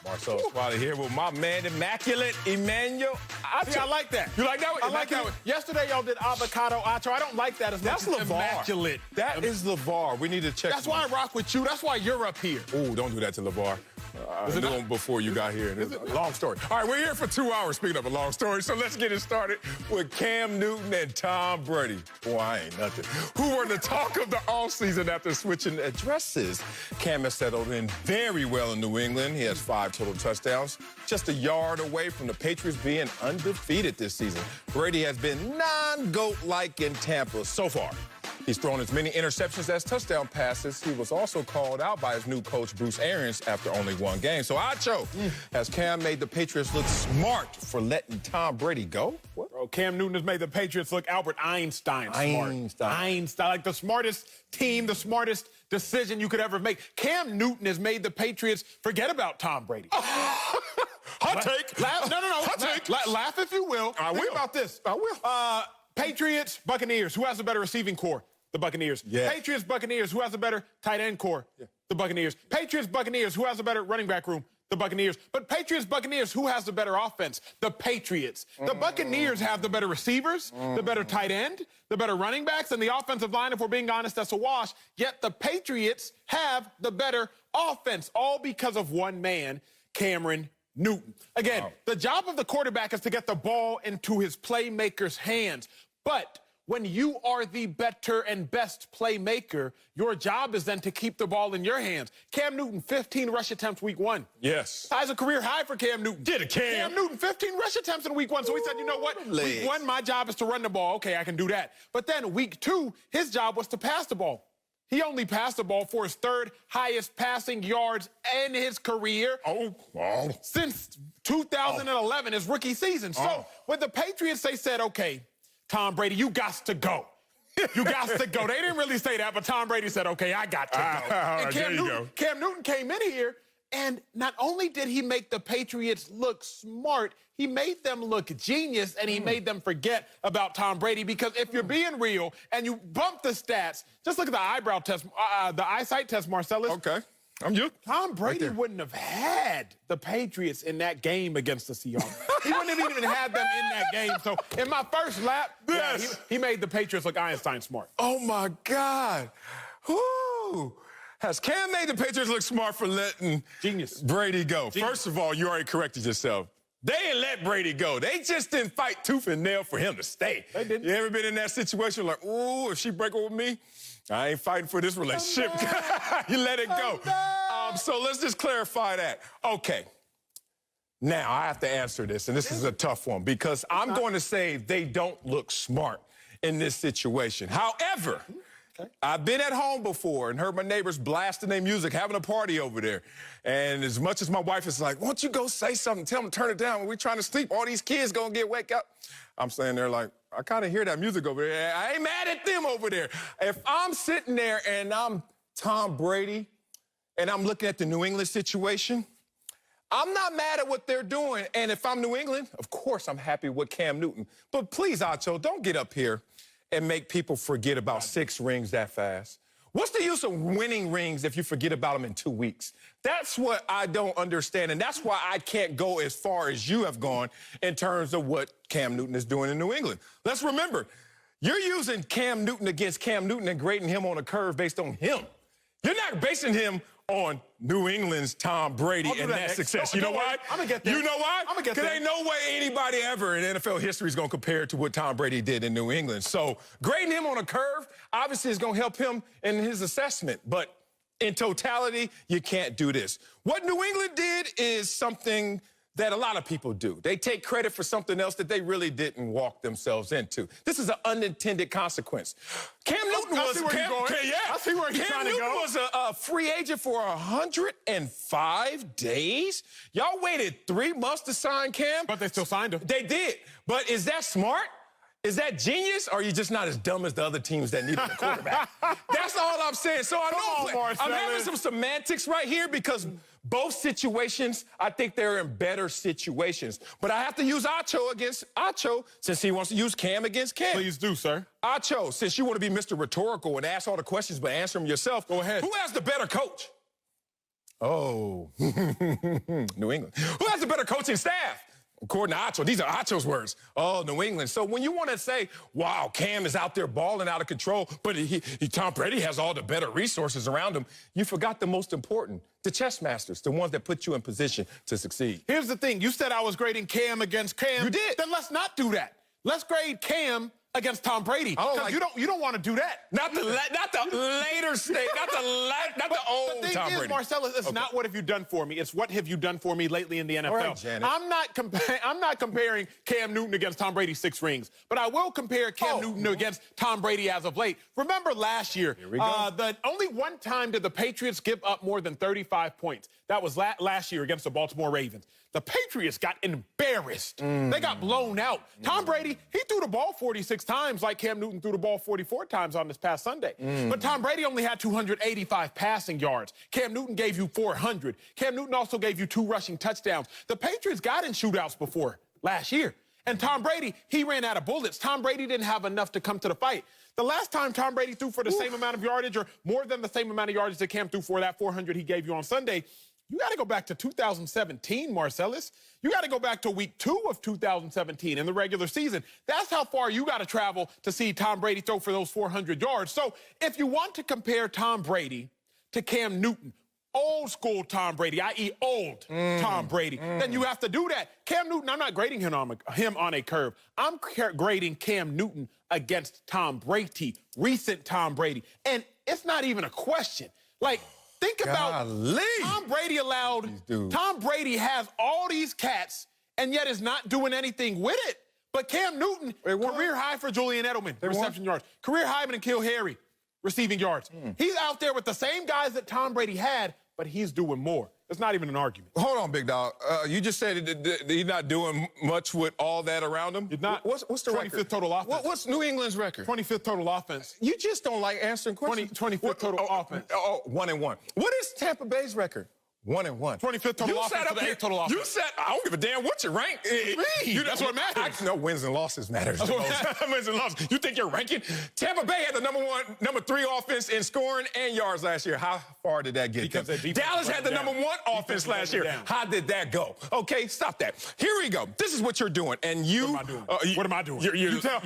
Marcel Wiley here with my man, Immaculate Emmanuel. See, I like that. You like that one? I like that one. Yesterday, y'all did avocado Acho. I don't like that as much as Immaculate. That is LeVar. We need to check. That's why I rock with you. That's why you're up here. Oh, don't do that to LeVar. I knew him before you got here. Long story. All right, we're here for 2 hours, speaking of a long story, so let's get it started with Cam Newton and Tom Brady. Boy, I ain't nothing. Who were the talk of the offseason after switching addresses. Cam has settled in very well in New England. He has 5 total touchdowns, just a yard away from the Patriots being undefeated this season. Brady has been non-GOAT-like in Tampa so far. He's thrown as many interceptions as touchdown passes. He was also called out by his new coach, Bruce Arians, after only 1 game. So, Acho, has Cam made the Patriots look smart for letting Tom Brady go? What? Bro, Cam Newton has made the Patriots look Albert Einstein smart. Einstein, like the smartest team, the smartest decision you could ever make. Cam Newton has made the Patriots forget about Tom Brady. Hot take. No. Hot take. Laugh if you will. I will. Think about this. I will. Patriots, Buccaneers. Who has a better receiving core? The Buccaneers. Yeah. Patriots, Buccaneers. Who has a better tight end core? Yeah. The Buccaneers. Patriots, Buccaneers. Who has a better running back room? The Buccaneers. But Patriots, Buccaneers. Who has the better offense? The Patriots. The Buccaneers have the better receivers, the better tight end, the better running backs, and the offensive line, if we're being honest, that's a wash. Yet the Patriots have the better offense, all because of one man, Cameron Newton. Again, the job of the quarterback is to get the ball into his playmaker's hands. But when you are the better and best playmaker, your job is then to keep the ball in your hands. Cam Newton, 15 rush attempts week 1. Yes. That's a career high for Cam Newton. Get it, Cam. Cam Newton, 15 rush attempts in week 1. So he said, you know what? Week 1, my job is to run the ball. Okay, I can do that. But then week 2, his job was to pass the ball. He only passed the ball for his 3rd highest passing yards in his career since 2011, his rookie season. So with the Patriots, they said, okay, Tom Brady, you got to go. You got to go. They didn't really say that, but Tom Brady said, okay, I got to go. And Cam Newton came in here, and not only did he make the Patriots look smart, he made them look genius, and he made them forget about Tom Brady. Because if you're being real and you bump the stats, just look at the eyebrow test, the eyesight test, Marcellus. Okay. I'm you. Tom Brady wouldn't have had the Patriots in that game against the Seahawks. He wouldn't have even had them in that game. So in my first lap, he made the Patriots look Einstein smart. Oh, my God. Woo. Has Cam made the Patriots look smart for letting Brady go? First of all, you already corrected yourself. They didn't let Brady go. They just didn't fight tooth and nail for him to stay. They didn't. You ever been in that situation like, ooh, if she break up with me, I ain't fighting for this relationship. You let it go. So let's just clarify that. Okay. Now, I have to answer this, and this is a tough one, because I'm going to say they don't look smart in this situation. However, I've been at home before and heard my neighbors blasting their music, having a party over there. And as much as my wife is like, why don't you go say something, tell them to turn it down, we're trying to sleep, all these kids gonna wake up. I'm standing there like, I kind of hear that music over there. I ain't mad at them over there. If I'm sitting there and I'm Tom Brady and I'm looking at the New England situation, I'm not mad at what they're doing. And if I'm New England, of course I'm happy with Cam Newton. But please, Acho, don't get up here and make people forget about 6 rings that fast. What's the use of winning rings if you forget about them in 2 weeks? That's what I don't understand, and that's why I can't go as far as you have gone in terms of what Cam Newton is doing in New England. Let's remember, you're using Cam Newton against Cam Newton and grading him on a curve based on him. You're not basing him on New England's Tom Brady and that success. You know why? I'm going to get there. You know why? I'm going to get there. Because ain't no way anybody ever in NFL history is going to compare to what Tom Brady did in New England. So grading him on a curve obviously is going to help him in his assessment. But in totality, you can't do this. What New England did is something that a lot of people do. They take credit for something else that they really didn't walk themselves into. This is an unintended consequence. Cam Newton was a free agent for 105 days. Y'all waited 3 months to sign Cam. But they still signed him. They did. But is that smart? Is that genius, or are you just not as dumb as the other teams that needed a quarterback? That's all I'm saying. So I know I'm having some semantics right here because both situations, I think they're in better situations. But I have to use Acho against Acho since he wants to use Cam against Cam. Please do, sir. Acho, since you want to be Mr. Rhetorical and ask all the questions but answer them yourself, go ahead. Who has the better coach? Oh, New England. Who has a better coaching staff? According to Acho, these are Acho's words. Oh, New England. So when you want to say, wow, Cam is out there balling out of control, but Tom Brady has all the better resources around him, you forgot the most important, the chess masters, the ones that put you in position to succeed. Here's the thing. You said I was grading Cam against Cam. You did. Then let's not do that. Let's grade Cam against Tom Brady. Because you don't want to do that. Not the later state, not the old the thing Tom is, Brady. Marcellus, it's not what have you done for me. It's what have you done for me lately in the NFL. All right, Janet. I'm not comparing Cam Newton against Tom Brady's 6 rings, but I will compare Cam Newton against Tom Brady as of late. Remember last year, the only one time did the Patriots give up more than 35 points. That was last year against the Baltimore Ravens. The Patriots got embarrassed. They got blown out. Tom Brady, he threw the ball 46 times like Cam Newton threw the ball 44 times on this past Sunday. But Tom Brady only had 285 passing yards. Cam Newton gave you 400. Cam Newton also gave you 2 rushing touchdowns. The Patriots got in shootouts before last year. And Tom Brady, he ran out of bullets. Tom Brady didn't have enough to come to the fight. The last time Tom Brady threw for the same amount of yardage or more than the same amount of yardage that Cam threw for that 400 he gave you on Sunday, you got to go back to 2017, Marcellus. You got to go back to week 2 of 2017 in the regular season. That's how far you got to travel to see Tom Brady throw for those 400 yards. So if you want to compare Tom Brady to Cam Newton, old school Tom Brady, i.e. old Tom Brady, then you have to do that. Cam Newton, I'm not grading him on a curve. I'm grading Cam Newton against Tom Brady, recent Tom Brady. And it's not even a question. Like, think about Tom Brady Tom Brady has all these cats and yet is not doing anything with it. But Cam Newton, career high for Julian Edelman, reception yards. Career high for N'Keal Harry, receiving yards. He's out there with the same guys that Tom Brady had, but he's doing more. It's not even an argument. Hold on, big dog. You just said that he's not doing much with all that around him? He's not. What's the 25th record? total offense. What's New England's record? 25th total offense. You just don't like answering questions. 25th total offense. 1-1. What is Tampa Bay's record? 1-1. 25th total offense to the 8th total offense. You said, I don't give a damn what you rank. That's what matters. No, wins and losses matters. Wins and losses. You think you're ranking? Tampa Bay had the number 3 offense in scoring and yards last year. How far did that get? Dallas had the number 1 offense last year. How did that go? Okay, stop that. Here we go. This is what you're doing. And you... What am I doing? What am I doing? You tell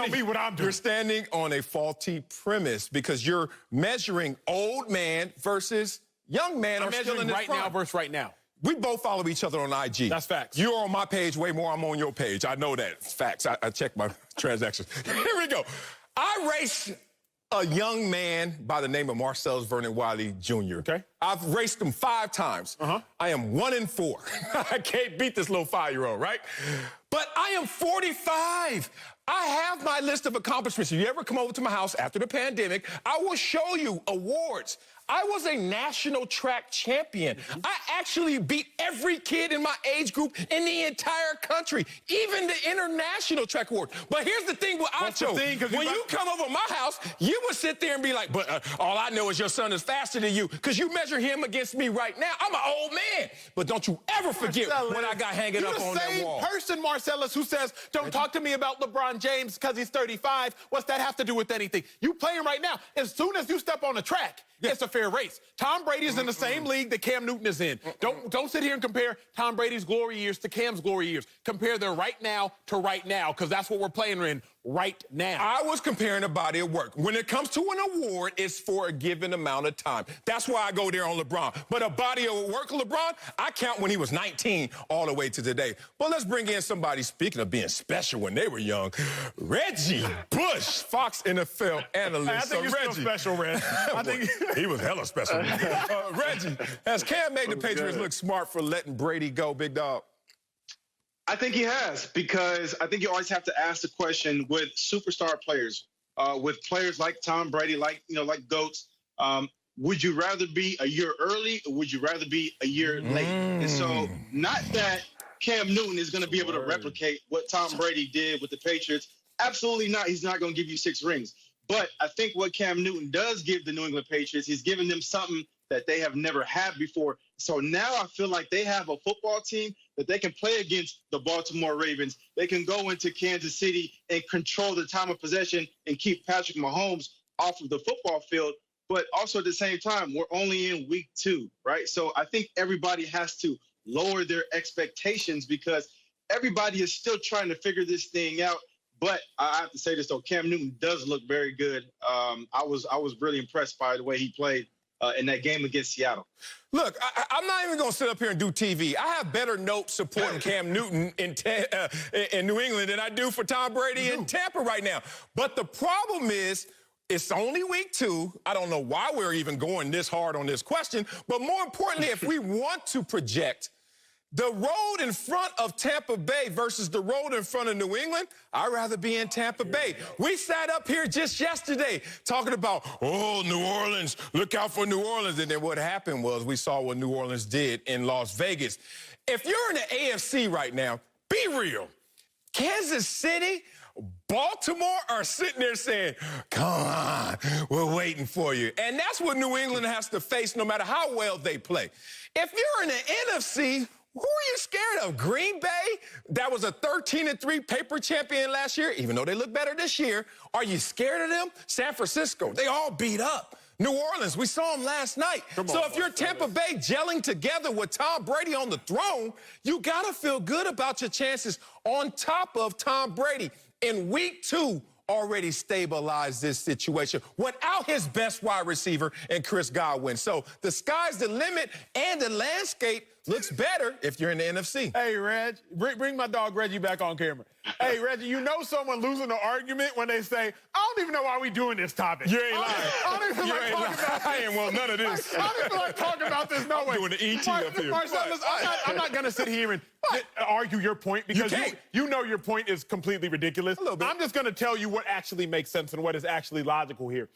me what I'm doing. You're standing on a faulty premise because you're measuring old man versus... young man are still in this right now versus right now. We both follow each other on IG. That's facts. You're on my page way more. I'm on your page. I know that. It's facts. I check my transactions. Here we go. I raced a young man by the name of Marcellus Vernon Wiley Jr. Okay. I've raced him 5 times. I am 1-4. I can't beat this little 5-year-old, right? But I am 45. I have my list of accomplishments. If you ever come over to my house after the pandemic, I will show you awards. I was a national track champion. I actually beat every kid in my age group in the entire country, even the international track award. But here's the thing with Acho. When you come over to my house, you would sit there and be like, but all I know is your son is faster than you because you measure him against me right now. I'm an old man. But don't you ever forget what I got hanging up on that wall. You're the same person, Marcellus, who says, don't talk to me about LeBron James because he's 35. What's that have to do with anything? You playing right now. As soon as you step on the track, it's a fair race. Tom Brady is in the same league that Cam Newton is in. Don't sit here and compare Tom Brady's glory years to Cam's glory years. Compare their right now to right now, because that's what we're playing in right now. I was comparing a body of work. When it comes to an award, it's for a given amount of time. That's why I go there on LeBron. But a body of work, LeBron, I count when he was 19 all the way to today. But let's bring in somebody, speaking of being special when they were young, Reggie Bush, Fox NFL analyst. I think you're still special, Red. I think he was hella special. Reggie, has Cam made the Patriots look smart for letting Brady go, big dog? I think he has, because I think you always have to ask the question with superstar players, with players like Tom Brady, like GOATs. Would you rather be a year early or would you rather be a year late? And so, not that Cam Newton is going to be able to replicate what Tom Brady did with the Patriots. Absolutely not. He's not going to give you 6 rings. But I think what Cam Newton does give the New England Patriots, he's giving them something that they have never had before. So now I feel like they have a football team that they can play against the Baltimore Ravens. They can go into Kansas City and control the time of possession and keep Patrick Mahomes off of the football field. but also at the same time, we're only in week 2, right? So I think everybody has to lower their expectations because everybody is still trying to figure this thing out. But I have to say this, though, Cam Newton does look very good. I was really impressed by the way he played in that game against Seattle. Look, I'm not even going to sit up here and do TV. I have better notes supporting Cam Newton in New England than I do for Tom Brady in Tampa right now. But the problem is, it's only week 2. I don't know why we're even going this hard on this question. But more importantly, if we want to project the road in front of Tampa Bay versus the road in front of New England, I'd rather be in Tampa Bay. We sat up here just yesterday talking about, oh, New Orleans, look out for New Orleans. And then what happened was we saw what New Orleans did in Las Vegas. If you're in the AFC right now, be real. Kansas City, Baltimore are sitting there saying, come on, we're waiting for you. And that's what New England has to face no matter how well they play. If you're in the NFC, who are you scared of? Green Bay, that was a 13-3 paper champion last year, even though they look better this year. Are you scared of them? San Francisco, they all beat up. New Orleans, we saw them last night. So if you're Tampa Bay gelling together with Tom Brady on the throne, you got to feel good about your chances on top of Tom Brady. In week 2, already stabilized this situation without his best wide receiver and Chris Godwin. So the sky's the limit, and the landscape looks better if you're in the NFC. Hey, Reg, bring my dog Reggie back on camera. Hey, Reggie, you know someone losing an argument when they say, I don't even know why we doing this topic. You ain't lying. I don't even like talking about this. Well, none of this. I don't even like talking about this, no way. Doing the ET up here. Marcellus, I'm not going to sit here and argue your point because you know your point is completely ridiculous. A little bit. I'm just going to tell you what actually makes sense and what is actually logical here.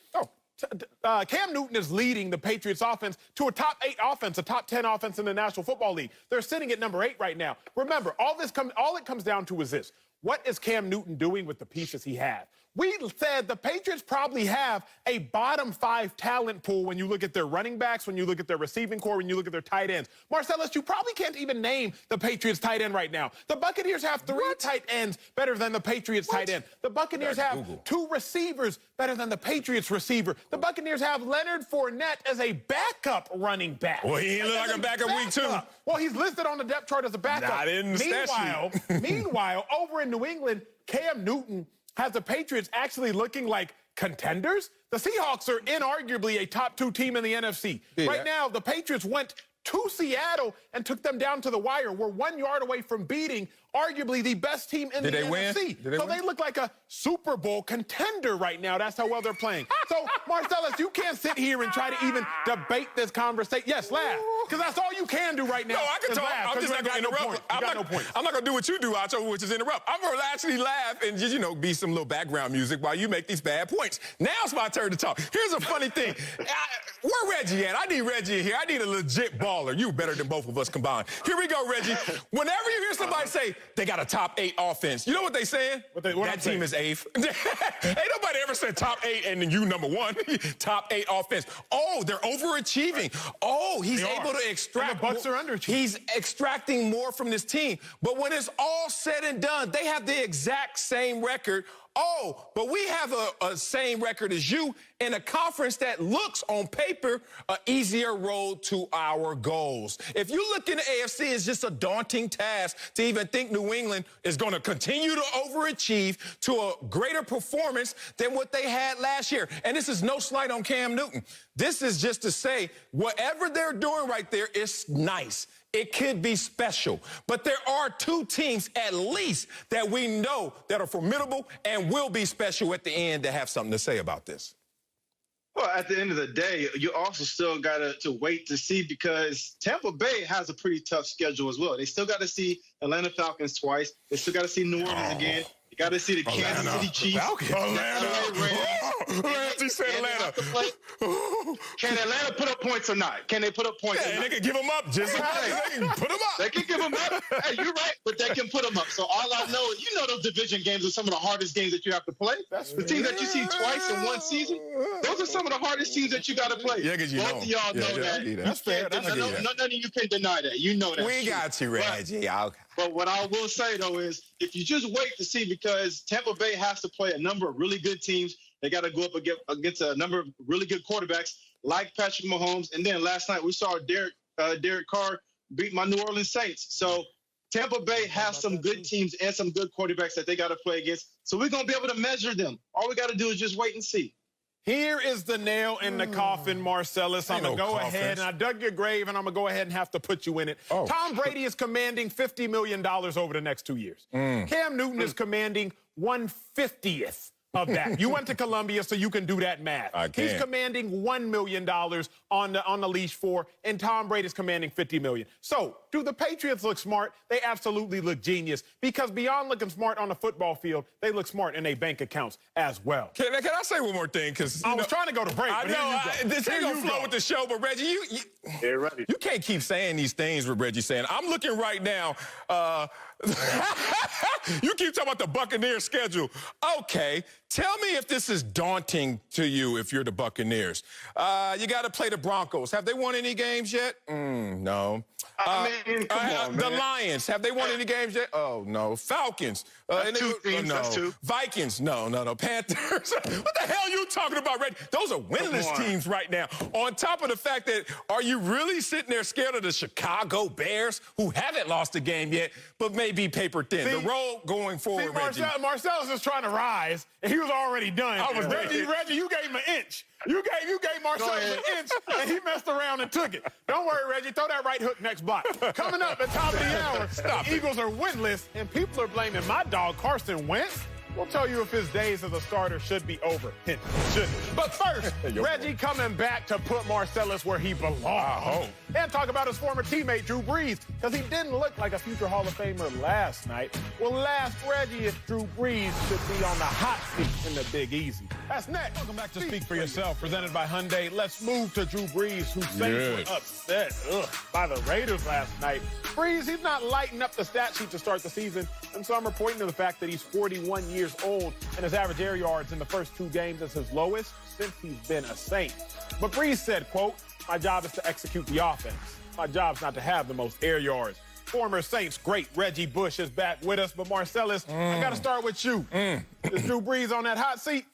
Cam Newton is leading the Patriots offense to a top 8 offense, a top 10 offense in the National Football League. They're sitting at number 8 right now. Remember, all it comes down to is this. What is Cam Newton doing with the pieces he has? We said the Patriots probably have a bottom 5 talent pool when you look at their running backs, when you look at their receiving core, when you look at their tight ends. Marcellus, you probably can't even name the Patriots tight end right now. The Buccaneers have 3 tight ends better than the Patriots tight end. The Buccaneers have 2 receivers better than the Patriots receiver. The Buccaneers have Leonard Fournette as a backup running back. Well, he looked like a backup week 2. Well, he's listed on the depth chart as a backup. Not in the Meanwhile, over in New England, Cam Newton has the Patriots actually looking like contenders. The Seahawks are inarguably a top 2 team in the NFC. Yeah. Right now, the Patriots went to Seattle and took them down to the wire. We're 1 yard away from beating arguably the best team in the NFC. They look like a Super Bowl contender right now. That's how well they're playing. So, Marcellus, you can't sit here and try to even debate this conversation. Yes, laugh, because that's all you can do right now. No, I can talk. I'm just not going to interrupt. I'm not going to do what you do, Acho, which is interrupt. I'm going to actually laugh and just, be some little background music while you make these bad points. Now it's my turn to talk. Here's a funny thing. Where Reggie at? I need Reggie in here. I need a legit baller. You better than both of us combined. Here we go, Reggie. Whenever you hear somebody say they got a top 8 offense, you know what they saying? That team is 8th. Ain't nobody ever said top 8 and then you number 1. Top 8 offense. Oh, they're overachieving. Oh, he's able to extract. And the Bucs are underachieving. He's extracting more from this team. But when it's all said and done, they have the exact same record. Oh, but we have a same record as you in a conference that looks on paper an easier road to our goals. If you look in the AFC, it's just a daunting task to even think New England is going to continue to overachieve to a greater performance than what they had last year. And this is no slight on Cam Newton. This is just to say whatever they're doing right there is nice. It could be special. But there are 2 teams at least that we know that are formidable and will be special at the end that have something to say about this. Well, at the end of the day, you also still got to wait to see because Tampa Bay has a pretty tough schedule as well. They still got to see Atlanta Falcons twice. They still got to see New Orleans again. You got to see the Kansas City Chiefs. Atlanta. Can Atlanta put up points or not? Can they put up points? Yeah, and they can give them up just like they can put them up. They can give them up. Hey, you're right, but they can put them up. So all I know is, those division games are some of the hardest games that you have to play. The teams that you see twice in one season, those are some of the hardest teams that you got to play. Yeah, because both of y'all know that. That's fair. None of you can deny that. You know that. We got you, Reggie. But what I will say, though, is if you just wait to see, because Tampa Bay has to play a number of really good teams, They got to go up against a number of really good quarterbacks like Patrick Mahomes. And then last night we saw Derek Carr beat my New Orleans Saints. So Tampa Bay has some good teams and some good quarterbacks that they got to play against. So we're going to be able to measure them. All we got to do is just wait and see. Here is the nail in the coffin, Marcellus. I'm going to go ahead, and I dug your grave, and I'm going to go ahead and have to put you in it. Oh. Tom Brady is commanding $50 million over the next 2 years. Cam Newton is commanding 1/50th of that. You went to Columbia, so you can do that math. He's commanding $1 million on the leash for, and Tom Brady's commanding $50 million. So, do the Patriots look smart? They absolutely look genius, because beyond looking smart on the football field, they look smart in their bank accounts as well. Can I say one more thing? Because I was trying to go to break. I know this ain't gonna flow with the show, but Reggie, you can't keep saying these things with Reggie saying. I'm looking right now. You keep talking about the Buccaneers schedule. Okay, tell me if this is daunting to you if you're the Buccaneers. You got to play the Broncos. Have they won any games yet? No. I mean, come on, the Lions, have they won any games yet? Oh, no. Falcons. That's two teams. No. That's two. Vikings. No. Panthers. What the hell are you talking about, Reggie? Those are winless teams right now. On top of the fact that, are you really sitting there scared of the Chicago Bears, who haven't lost a game yet, but may be paper thin? The road going forward, Reggie. Marcellus is trying to rise, and he was already done. Reggie, you gave him an inch. You gave Marcellus an inch, and he messed around and took it. Don't worry, Reggie. Throw that right hook next block. Coming up at top of the hour, the Eagles are winless, and people are blaming my dog, Carson Wentz. We'll tell you if his days as a starter should be over. Shouldn't. But first, Reggie coming back to put Marcellus where he belongs. And talk about his former teammate, Drew Brees, because he didn't look like a future Hall of Famer last night. We'll ask Reggie if Drew Brees should be on the hot seat in the Big Easy. That's next. Welcome back to Speak for Yourself, presented by Hyundai. Let's move to Drew Brees, who Saints were upset by the Raiders last night. Brees, he's not lighting up the stat sheet to start the season, and some are pointing to the fact that he's 41 years old, and his average air yards in the first 2 games is his lowest since he's been a Saint. But Brees said, quote, "My job is to execute the offense. My job's not to have the most air yards." Former Saints great Reggie Bush is back with us, but Marcellus, I got to start with you. Is Drew Brees on that hot seat?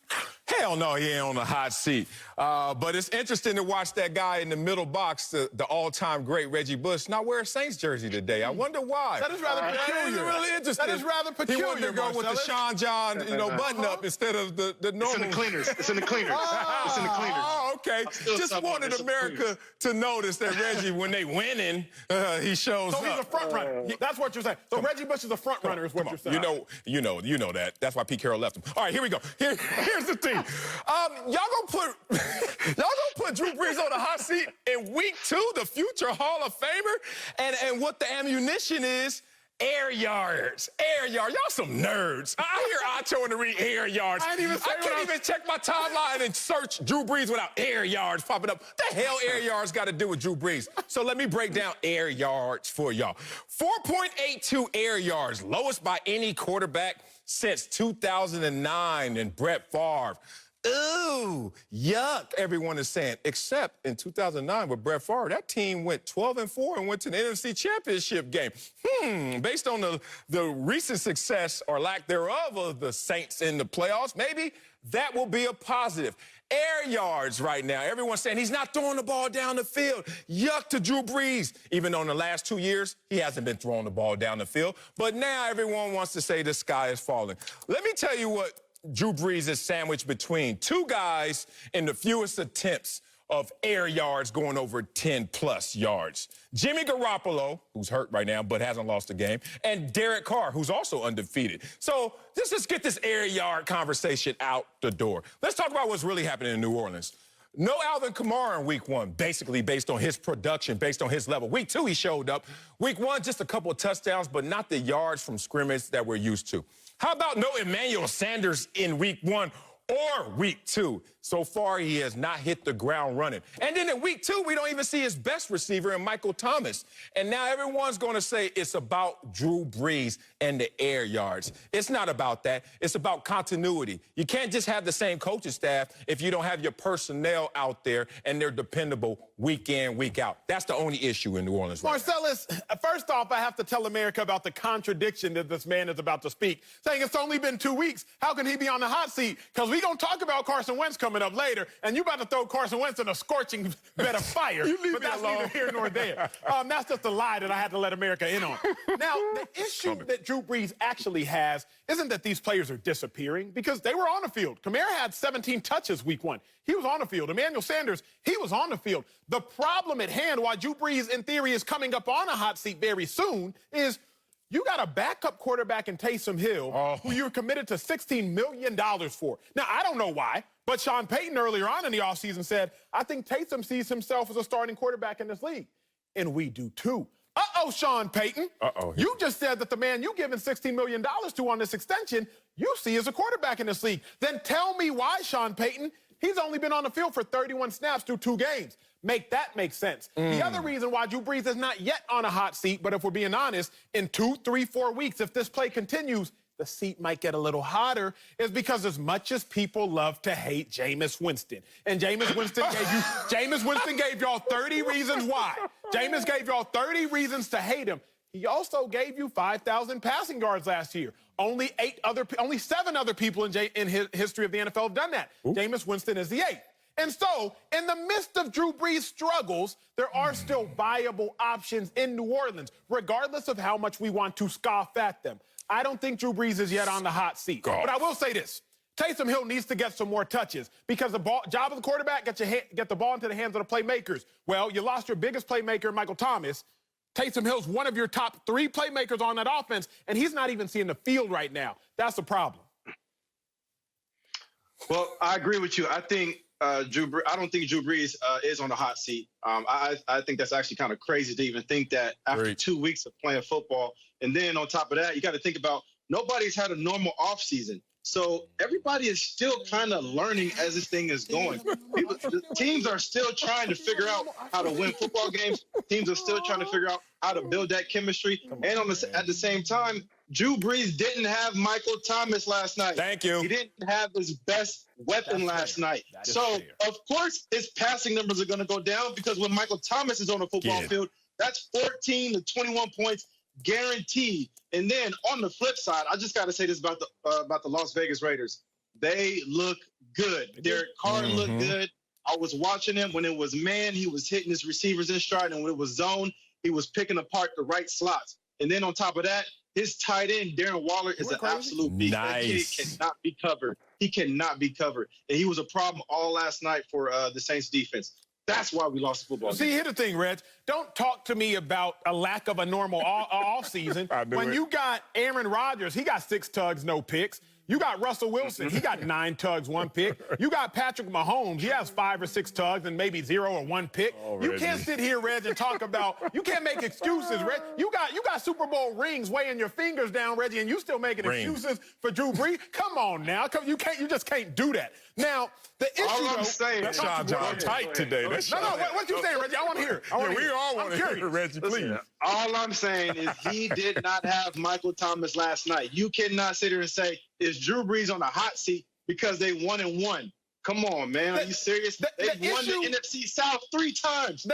Hell no, he ain't on the hot seat. But it's interesting to watch that guy in the middle box, the all-time great Reggie Bush, not wear a Saints jersey today. I wonder why. That is rather peculiar. That is really interesting. That is rather peculiar. He wanted to go with the Sean John, button-up instead of the normal. It's in the cleaners. It's in the cleaners. It's in the cleaners. Oh, okay. Just wanted America to notice that Reggie, when they winning, he shows up. So he's a front runner. That's what you're saying. So Reggie Bush is a front runner, is what you're saying. You know that. That's why Pete Carroll left him. All right, here we go. Here's the thing. Y'all gonna put Drew Brees on the hot seat in week 2, the future Hall of Famer, and what the ammunition is. Air yards. Y'all some nerds. I hear Acho in the read air yards. I can't even check my timeline and search Drew Brees without air yards popping up. What the hell air yards got to do with Drew Brees? So let me break down air yards for y'all. 4.82 air yards, lowest by any quarterback since 2009, and Brett Favre. Ooh, yuck, everyone is saying, except in 2009 with Brett Favre, that team went 12-4 and went to the NFC Championship game. Based on the recent success or lack thereof of the Saints in the playoffs, maybe that will be a positive. Air yards right now. Everyone's saying he's not throwing the ball down the field. Yuck to Drew Brees. Even though in the last 2 years, he hasn't been throwing the ball down the field. But now everyone wants to say the sky is falling. Let me tell you what Drew Brees is sandwiched between 2 guys in the fewest attempts of air yards going over 10-plus yards. Jimmy Garoppolo, who's hurt right now but hasn't lost a game, and Derek Carr, who's also undefeated. So let's get this air yard conversation out the door. Let's talk about what's really happening in New Orleans. No Alvin Kamara in week 1, basically based on his production, based on his level. Week 2, he showed up. Week 1, just a couple of touchdowns, but not the yards from scrimmage that we're used to. How about no Emmanuel Sanders in week 1 or week 2? So far, he has not hit the ground running. And then in week 2, we don't even see his best receiver in Michael Thomas. And now everyone's going to say it's about Drew Brees and the air yards. It's not about that. It's about continuity. You can't just have the same coaching staff if you don't have your personnel out there and they're dependable week in, week out. That's the only issue in New Orleans right now. Marcellus, first off, I have to tell America about the contradiction that this man is about to speak, saying it's only been 2 weeks. How can he be on the hot seat? Because we're going to talk about Carson Wentz coming up later, and you about to throw Carson Wentz in a scorching bed of fire. But that's neither here nor there. That's just a lie that I had to let America in on. Now, the issue that Drew Brees actually has isn't that these players are disappearing, because they were on the field. Kamara had 17 touches week 1. He was on the field. Emmanuel Sanders, he was on the field. The problem at hand, why Drew Brees, in theory, is coming up on a hot seat very soon, is you got a backup quarterback in Taysom Hill who you're committed to $16 million for. Now, I don't know why, but Sean Payton earlier on in the offseason said, I think Taysom sees himself as a starting quarterback in this league. And we do too. Uh-oh, Sean Payton. You just said that the man you giving $16 million to on this extension, you see as a quarterback in this league. Then tell me why, Sean Payton. He's only been on the field for 31 snaps through 2 games. Make that make sense. The other reason why Drew Brees is not yet on a hot seat, but if we're being honest, in 2, 3, 4 weeks, if this play continues, the seat might get a little hotter, is because as much as people love to hate Jameis Winston, and Jameis Winston gave y'all 30 reasons why. Jameis gave y'all 30 reasons to hate him. He also gave you 5,000 passing yards last year. Only 7 other people in his history of the NFL have done that. Jameis Winston is the 8th. And so, in the midst of Drew Brees' struggles, there are still viable options in New Orleans, regardless of how much we want to scoff at them. I don't think Drew Brees is yet on the hot seat. But I will say this. Taysom Hill needs to get some more touches, because the job of the quarterback, get the ball into the hands of the playmakers. Well, you lost your biggest playmaker, Michael Thomas. Taysom Hill's one of your top 3 playmakers on that offense, and he's not even seeing the field right now. That's the problem. Well, I agree with you. I think I don't think Drew Brees is on the hot seat. I think that's actually kind of crazy to even think that after 2 weeks of playing football. And then on top of that, you got to think about nobody's had a normal offseason. So everybody is still kind of learning as this thing is going. Teams are still trying to figure out how to win football games. Teams are still trying to figure out how to build that chemistry. And at the same time, Drew Brees didn't have Michael Thomas last night. Thank you. He didn't have his best weapon last night. So, of course, his passing numbers are going to go down, because when Michael Thomas is on the football field, that's 14 to 21 points guaranteed. And then on the flip side, I just got to say this about the Las Vegas Raiders. They look good. Derek Carr looked good. I was watching him when it was man, he was hitting his receivers in stride, and when it was zone, he was picking apart the right slots. And then on top of that, his tight end, Darren Waller, is an absolute beast. That kid cannot be covered. He cannot be covered. And he was a problem all last night for the Saints defense. That's why we lost the football game. See, here's the thing, Reg. Don't talk to me about a lack of a normal offseason. When you got Aaron Rodgers, he got 6 tugs, no picks. You got Russell Wilson. He got 9 tugs, 1 pick. You got Patrick Mahomes. He has 5 or 6 tugs and maybe 0 or 1 pick. You can't sit here, Reg, and talk about – you can't make excuses, Reg. You got Super Bowl rings weighing your fingers down, Reggie, and you still making excuses for Drew Brees? Come on now. You just can't do that. Now, the issue – all I'm saying – That's Sean John tight today. No, what you saying, Reggie? I want to hear it. We all want to hear it, Reggie, please. All I'm saying is he did not have Michael Thomas last night. You cannot sit here and say, is Drew Brees on the hot seat because they 1-1? Come on, man. Are you serious? They've won the NFC South 3 times.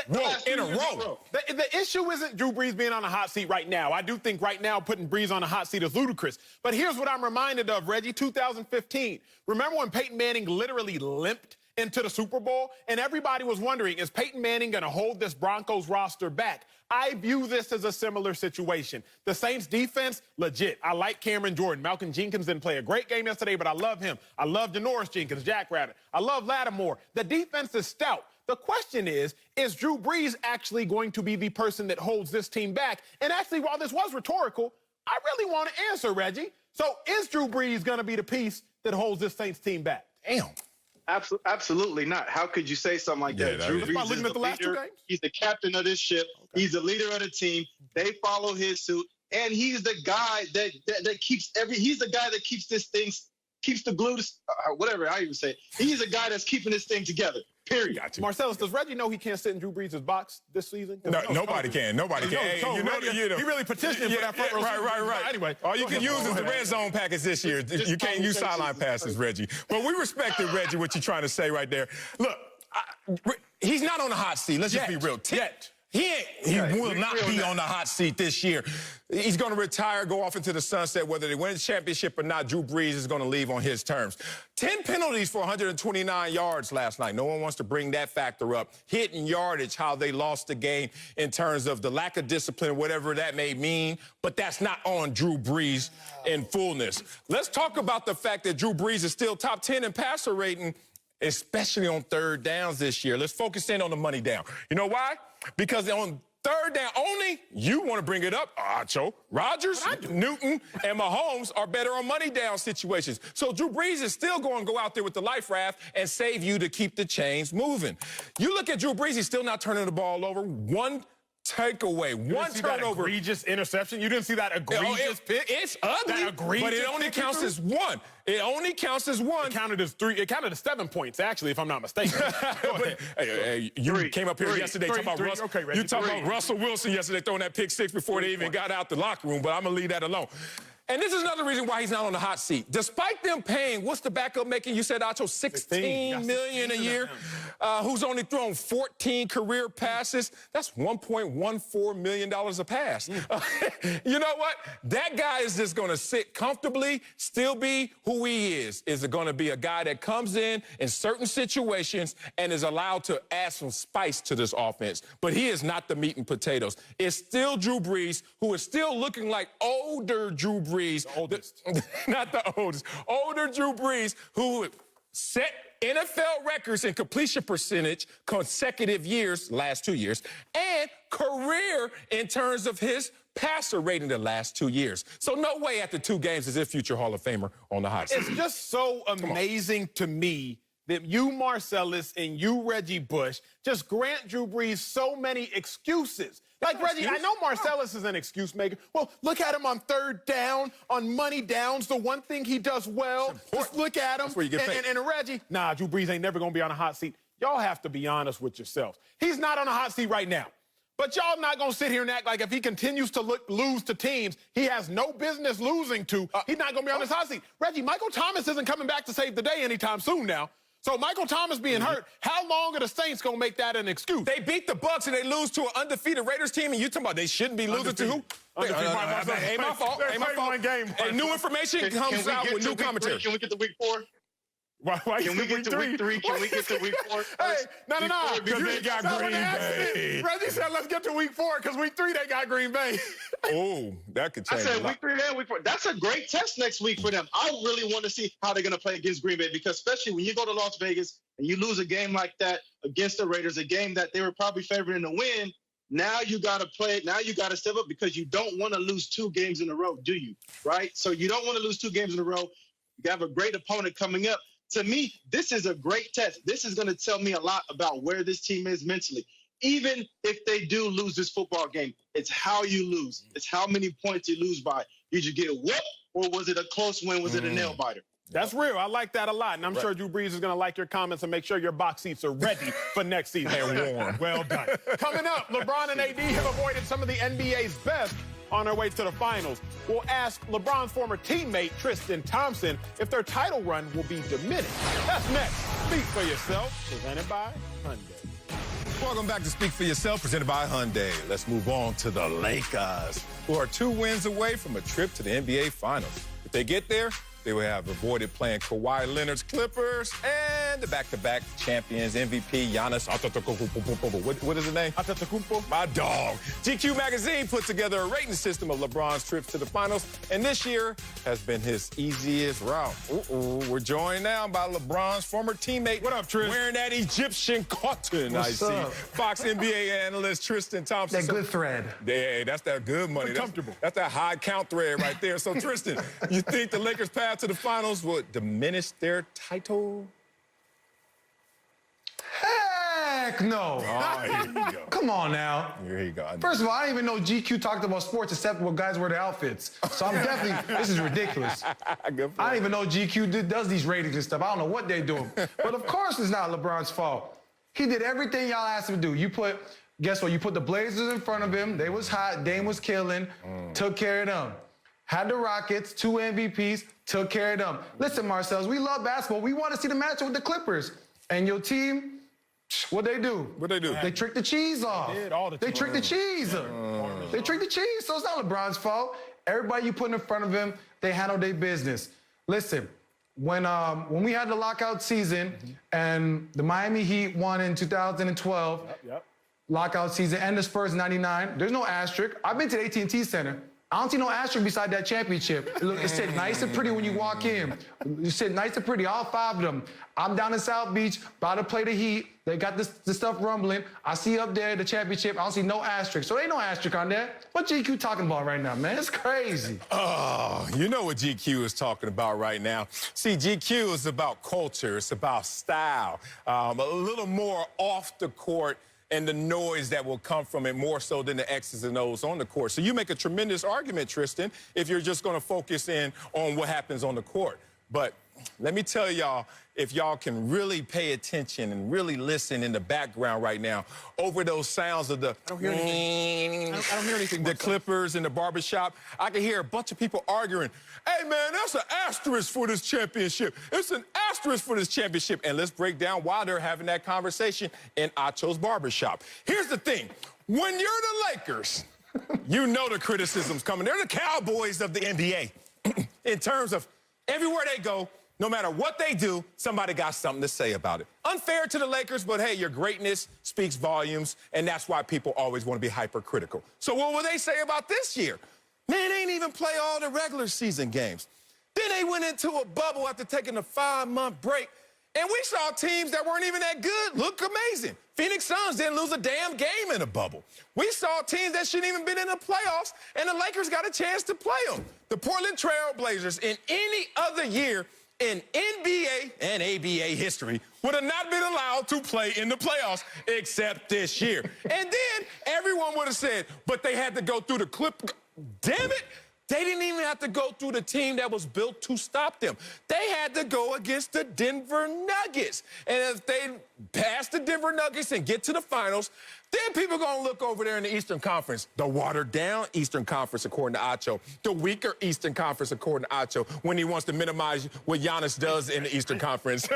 In a row. The issue isn't Drew Brees being on a hot seat right now. I do think right now putting Brees on a hot seat is ludicrous. But here's what I'm reminded of, Reggie, 2015. Remember when Peyton Manning literally limped into the Super Bowl? And everybody was wondering, is Peyton Manning going to hold this Broncos roster back? I view this as a similar situation. The Saints defense, legit. I like Cameron Jordan. Malcolm Jenkins didn't play a great game yesterday, but I love him. I love Janoris Jenkins, Jackrabbit. I love Lattimore. The defense is stout. The question is Drew Brees actually going to be the person that holds this team back? And actually, while this was rhetorical, I really want to answer, Reggie. So is Drew Brees going to be the piece that holds this Saints team back? Damn. Absolutely not. How could you say something like that? Drew Brees is the leader. He's the captain of this ship. Okay. He's the leader of the team. They follow his suit, and he's the guy that keeps he's the guy that keeps this thing keeps the glue to whatever I even say. He's a guy that's keeping this thing together. Period. Marcellus, does Reggie know he can't sit in Drew Brees' box this season? No, nobody can. Nobody can. Hey, He really petitioned for that front row. Right. Anyway, all you can use is the red zone package this year. You can't use sideline passes, Reggie. But we respected, Reggie, what you're trying to say right there. Look, he's not on the hot seat. Let's just be real. He will not be on the hot seat this year. He's going to retire, go off into the sunset. Whether they win the championship or not, Drew Brees is going to leave on his terms. 10 penalties for 129 yards last night. No one wants to bring that factor up. Hitting yardage, how they lost the game in terms of the lack of discipline, whatever that may mean. But that's not on Drew Brees in fullness. Let's talk about the fact that Drew Brees is still top 10 in passer rating, especially on third downs this year. Let's focus in on the money down. You know why? Because on third down only, you want to bring it up, Acho. Rodgers, Newton, and Mahomes are better on money down situations. So Drew Brees is still going to go out there with the life raft and save you to keep the chains moving. You look at Drew Brees, he's still not turning the ball over. One takeaway, one turnover. That egregious interception? You didn't see that egregious pick? It's ugly, but it only counts as one. It only counts as one. It counted as 3. It counted as 7 points, actually, if I'm not mistaken. Hey, you came up here yesterday talking about Russell. Okay, Reggie, you talking about Russell Wilson yesterday throwing that pick six before they even got out the locker room, but I'm going to leave that alone. And this is another reason why he's not on the hot seat. Despite them paying, what's the backup making? You said, Acho, $16 million a year, who's only thrown 14 career passes. That's $1.14 million a pass. You know what? That guy is just going to sit comfortably, still be who he is. Is it going to be a guy that comes in certain situations and is allowed to add some spice to this offense? But he is not the meat and potatoes. It's still Drew Brees, who is still looking like older Drew Brees. The oldest. Not the oldest. Older Drew Brees, who set NFL records in completion percentage consecutive years, last 2 years, and career in terms of his passer rating the last 2 years. So no way after 2 games is a future Hall of Famer on the hot seat. It's just so amazing to me that you, Marcellus, and you, Reggie Bush, just grant Drew Brees so many excuses. Like, Reggie, I know Marcellus is an excuse maker. Well, look at him on third down, on money downs, the one thing he does well. Just look at him. That's where you get paid. And Reggie, nah, Drew Brees ain't never going to be on a hot seat. Y'all have to be honest with yourselves. He's not on a hot seat right now. But y'all not going to sit here and act like if he continues to lose to teams he has no business losing to, he's not going to be on this hot seat. Reggie, Michael Thomas isn't coming back to save the day anytime soon now. So Michael Thomas being hurt, how long are the Saints going to make that an excuse? They beat the Bucs and they lose to an undefeated Raiders team, and you talking about they shouldn't be losing to who? Ain't my fault. Ain't my fault. And new information comes out with new commentary. Can we get to week 4? Why can we get to week 3? Can we get to week 4? Hey, no. Because they got Green Bay. Reggie said, let's get to week 4, because week 3 they got Green Bay. Oh, that could change. I said week 3 and week 4. That's a great test next week for them. I really want to see how they're going to play against Green Bay, because especially when you go to Las Vegas and you lose a game like that against the Raiders, a game that they were probably favored to win, now you got to play it. Now you got to step up, because you don't want to lose 2 games in a row, do you? Right? So you don't want to lose 2 games in a row. You have a great opponent coming up. To me, this is a great test. This is going to tell me a lot about where this team is mentally. Even if they do lose this football game, it's how you lose. It's how many points you lose by. Did you get whooped, or was it a close win? Was it a nail biter? That's real. I like that a lot. And I'm sure Drew Brees is going to like your comments and make sure your box seats are ready for next season. They're warm. Well done. Coming up, LeBron and AD have avoided some of the NBA's best on their way to the finals. We'll ask LeBron's former teammate, Tristan Thompson, if their title run will be diminished. That's next. Speak for Yourself, presented by Hyundai. Welcome back to Speak for Yourself, presented by Hyundai. Let's move on to the Lakers, who are 2 wins away from a trip to the NBA Finals. If they get there, they will have avoided playing Kawhi Leonard's Clippers and the back-to-back champions, MVP Giannis Antetokounmpo. What is his name? Antetokounmpo. My dog. GQ magazine put together a rating system of LeBron's trips to the finals, and this year has been his easiest route. We're joined now by LeBron's former teammate. What up, Tris? Wearing that Egyptian cotton, What's I see. up? Fox NBA analyst Tristan Thompson. That good thread. Yeah, that's that good money. That's that high count thread right there. So, Tristan, you think the Lakers' path to the finals would diminish their title? Heck no. Oh, here you go. Come on now. Here you go. First of all, I didn't even know GQ talked about sports except what guys wear their outfits. So I'm definitely, this is ridiculous. I didn't even know GQ does these ratings and stuff. I don't know what they're doing. But of course it's not LeBron's fault. He did everything y'all asked him to do. Guess what? You put the Blazers in front of him. They was hot. Dame was killing. Took care of them. Had the Rockets, 2 MVPs, took care of them. Listen, Marcells, we love basketball. We want to see the matchup with the Clippers. And your team, what'd they do? What'd they do? They tricked the cheese off. They tricked the cheese. They tricked the cheese, so it's not LeBron's fault. Everybody you put in front of him, they handled their business. Listen, when we had the lockout season and the Miami Heat won in 2012, lockout season, and the Spurs in 99, there's no asterisk. I've been to the AT&T Center. I don't see no asterisk beside that championship. Look, it sit nice and pretty when you walk in. You sit nice and pretty, all 5 of them. I'm down in South Beach, about to play the Heat. They got this stuff rumbling. I see up there the championship. I don't see no asterisk. So ain't no asterisk on there. What GQ talking about right now, man? It's crazy. Oh, you know what GQ is talking about right now. See, GQ is about culture. It's about style. A little more off the court and the noise that will come from it more so than the X's and O's on the court. So you make a tremendous argument, Tristan, if you're just going to focus in on what happens on the court. But let me tell y'all, if y'all can really pay attention and really listen in the background right now over those sounds of the I don't hear anything. The Clippers in the barbershop, I can hear a bunch of people arguing, hey, man, that's an asterisk for this championship. It's an asterisk for this championship. And let's break down why they're having that conversation in Acho's barbershop. Here's the thing. When you're the Lakers, you know the criticism's coming. They're the Cowboys of the NBA in terms of everywhere they go, no matter what they do, somebody got something to say about it. Unfair to the Lakers, but hey, your greatness speaks volumes, and that's why people always want to be hypercritical. So what will they say about this year? Man, they ain't even play all the regular season games. Then they went into a bubble after taking a 5-month break, and we saw teams that weren't even that good look amazing. Phoenix Suns didn't lose a damn game in a bubble. We saw teams that shouldn't even been in the playoffs, and the Lakers got a chance to play them. The Portland Trail Blazers in any other year in NBA and ABA history would have not been allowed to play in the playoffs except this year. And then everyone would have said, but they had to go through the Clip. Damn it. They didn't even have to go through the team that was built to stop them. They had to go against the Denver Nuggets. And if they pass the Denver Nuggets and get to the finals, then people are going to look over there in the Eastern Conference. The watered-down Eastern Conference, according to Acho. The weaker Eastern Conference, according to Acho, when he wants to minimize what Giannis does in the Eastern Conference.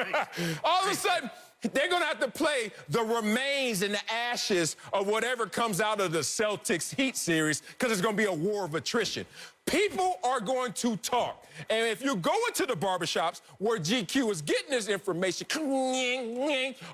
All of a sudden, they're going to have to play the remains and the ashes of whatever comes out of the Celtics-Heat series because it's going to be a war of attrition. People are going to talk. And if you go into the barbershops where GQ is getting this information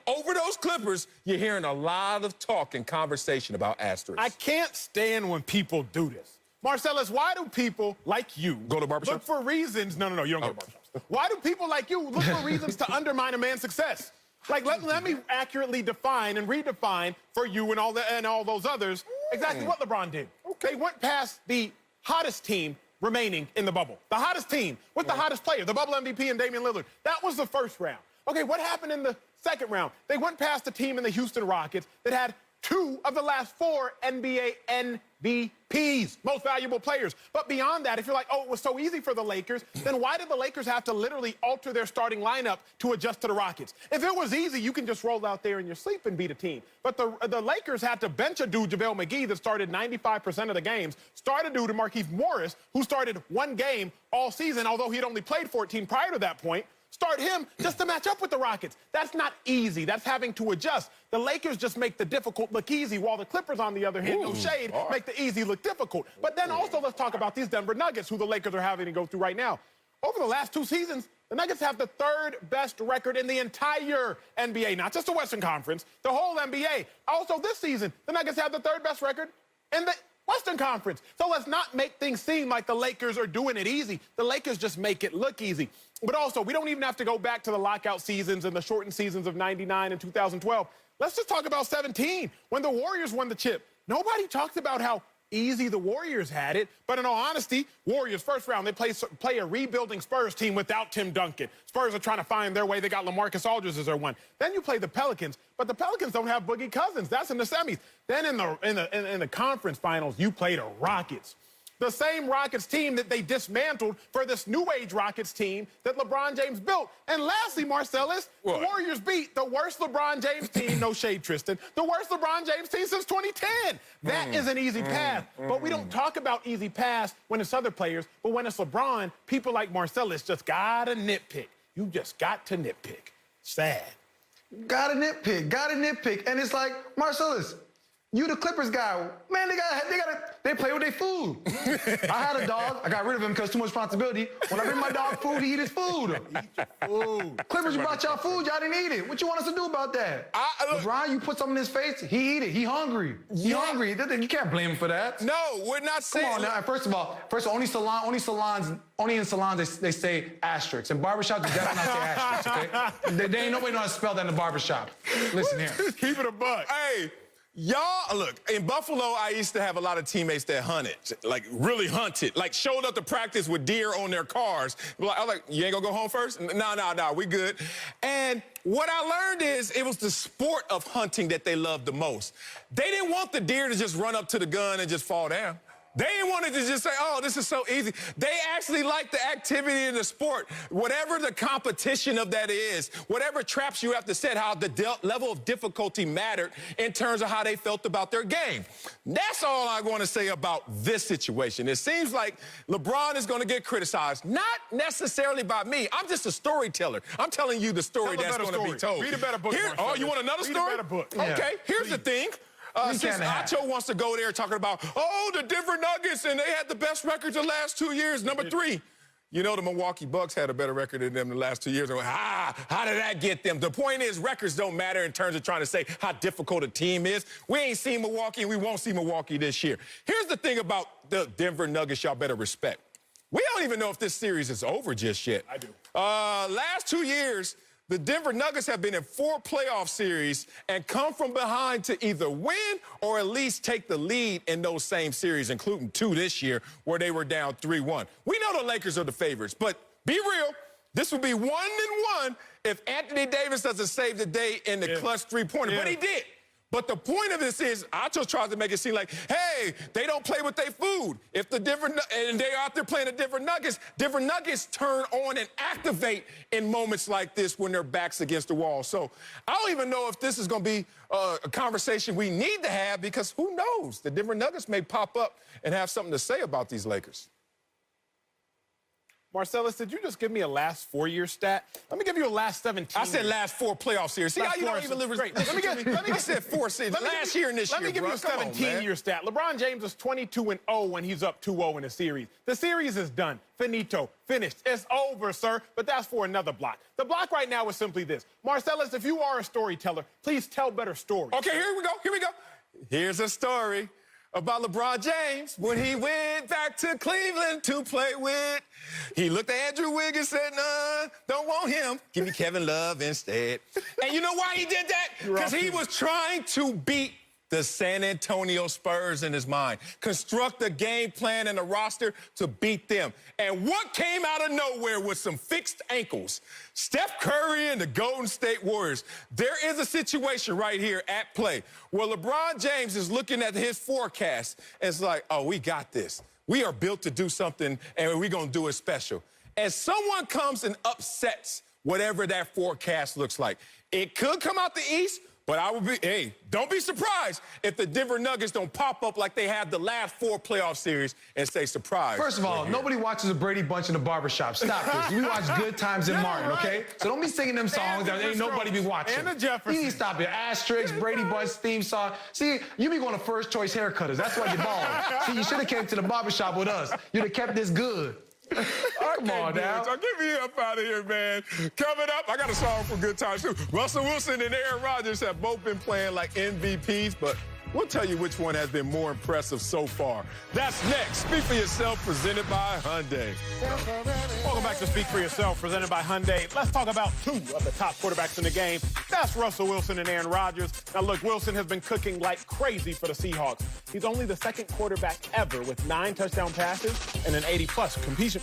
over those Clippers, you're hearing a lot of talk and conversation about asterisks. I can't stand when people do this. Marcellus, why do people like you go to barbershops? Look for reasons? No, you don't go to barbershops. Why do people like you look for reasons to undermine a man's success? Like, let me accurately define and redefine for you and all those others exactly what LeBron did. They went past the hottest team remaining in the bubble. The hottest team with the hottest player, the bubble MVP and Damian Lillard. That was the first round. Okay, what happened in the second round? They went past the team in the Houston Rockets that had 2 of the last 4 NBA MVPs, most valuable players. But beyond that, if you're like, oh, it was so easy for the Lakers, then why did the Lakers have to literally alter their starting lineup to adjust to the Rockets? If it was easy, you can just roll out there in your sleep and beat a team. But the Lakers had to bench a dude, JaVale McGee, that started 95% of the games, start a dude, Markieff Morris, who started 1 game all season, although he'd only played 14 prior to that point. Start him just to match up with the Rockets. That's not easy. That's having to adjust. The Lakers just make the difficult look easy, while the Clippers, on the other hand, no shade, make the easy look difficult. But then also let's talk about these Denver Nuggets, who the Lakers are having to go through right now. Over the last 2 seasons, the Nuggets have the 3rd best record in the entire NBA, not just the Western Conference, the whole NBA. Also this season, the Nuggets have the 3rd best record in the Western Conference. So let's not make things seem like the Lakers are doing it easy. The Lakers just make it look easy. But also, we don't even have to go back to the lockout seasons and the shortened seasons of 99 and 2012. Let's just talk about 17, when the Warriors won the chip. Nobody talked about how easy the Warriors had it, but in all honesty, Warriors first round, they play a rebuilding Spurs team without Tim Duncan. Spurs are trying to find their way. They got LaMarcus Aldridge as their one. Then you play the Pelicans, but the Pelicans don't have Boogie Cousins. That's in the semis. Then in the conference finals, you play the Rockets. The same Rockets team that they dismantled for this new age Rockets team that LeBron James built. And lastly, Marcellus, the Warriors beat the worst LeBron James team, no shade, Tristan, the worst LeBron James team since 2010. That is an easy path. But we don't talk about easy paths when it's other players, but when it's LeBron, people like Marcellus just gotta nitpick. You just got to nitpick. Sad. Gotta nitpick. And it's like, Marcellus, you the Clippers guy. Man, they play with their food. I had a dog. I got rid of him because too much responsibility. When I bring my dog food, he eat his food. Clippers, you brought y'all food. Y'all didn't eat it. What you want us to do about that? LeBron, you put something in his face, he eat it. He hungry. He hungry. You can't blame him for that. No, we're not saying. Come on now. First of all, only in salons they say asterisks. In barbershops, they definitely not say asterisks, okay? They ain't nobody know how to spell that in the barbershop. Listen here. Keep it a buck. Hey. Y'all, look, in Buffalo, I used to have a lot of teammates that hunted, like really hunted, like showed up to practice with deer on their cars. I was like, you ain't gonna go home first? No, we good. And what I learned is it was the sport of hunting that they loved the most. They didn't want the deer to just run up to the gun and just fall down. They didn't want it to just say, oh, this is so easy. They actually like the activity in the sport. Whatever the competition of that is, whatever traps you have to set, how the level of difficulty mattered in terms of how they felt about their game. That's all I want to say about this situation. It seems like LeBron is going to get criticized, not necessarily by me. I'm just a storyteller. I'm telling you the story that's going to be told. Read a better book, Oh, you want another story? Read a better book. Okay, here's the thing. Since Acho wants to go there talking about, oh, the Denver Nuggets, and they had the best records the last 2 years, number 3. You know the Milwaukee Bucks had a better record than them the last 2 years. How did that get them? The point is records don't matter in terms of trying to say how difficult a team is. We ain't seen Milwaukee, and we won't see Milwaukee this year. Here's the thing about the Denver Nuggets y'all better respect. We don't even know if this series is over just yet. I do. Last 2 years, the Denver Nuggets have been in 4 playoff series and come from behind to either win or at least take the lead in those same series, including 2 this year where they were down 3-1. We know the Lakers are the favorites, but be real, this would be 1-1 if Anthony Davis doesn't save the day in the clutch three-pointer, but he did. But the point of this is, Acho tries to make it seem like, hey, they don't play with their food. If the and they're out there playing the different Nuggets turn on and activate in moments like this when their back's against the wall. So I don't even know if this is going to be a conversation we need to have because who knows? The Denver Nuggets may pop up and have something to say about these Lakers. Marcellus, did you just give me a last 4-year stat? Let me give you a last 17. I said last 4 playoff series. See how you don't even live. I said 4 series. Last year and this year. Let me give you a 17-year stat. LeBron James is 22-0 when he's up 2-0 in a series. The series is done. Finito. Finished. It's over, sir. But that's for another block. The block right now is simply this. Marcellus, if you are a storyteller, please tell better stories. Okay, here we go. Here's a story about LeBron James when he went back to Cleveland to play with. He looked at Andrew Wiggins and said, nah, don't want him. Give me Kevin Love instead. And you know why he did that? Because he was trying to beat the San Antonio Spurs in his mind. Construct a game plan and a roster to beat them. And what came out of nowhere was some fixed ankles. Steph Curry and the Golden State Warriors. There is a situation right here at play where LeBron James is looking at his forecast and it's like, oh, we got this. We are built to do something and we're going to do it special. And someone comes and upsets whatever that forecast looks like. It could come out the East, but I would be, hey, don't be surprised if the Denver Nuggets don't pop up like they have the last 4 playoff series and say surprise. First of all, nobody watches a Brady Bunch in the barbershop. Stop this. We watch Good Times in Martin, okay? So don't be singing them songs that ain't nobody be watching. And the Jefferson. You need to stop your asterisks, Brady Bunch theme song. See, you be going to first choice haircutters. That's why you're bald. See, you should have came to the barbershop with us. You'd have kept this good. Come on now. So get me up out of here, man. Coming up, I got a song for Good Times, too. Russell Wilson and Aaron Rodgers have both been playing like MVPs, but we'll tell you which one has been more impressive so far. That's next. Speak for Yourself, presented by Hyundai. Welcome back to Speak for Yourself, presented by Hyundai. Let's talk about 2 of the top quarterbacks in the game. That's Russell Wilson and Aaron Rodgers. Now, look, Wilson has been cooking like crazy for the Seahawks. He's only the second quarterback ever with 9 touchdown passes and an 80-plus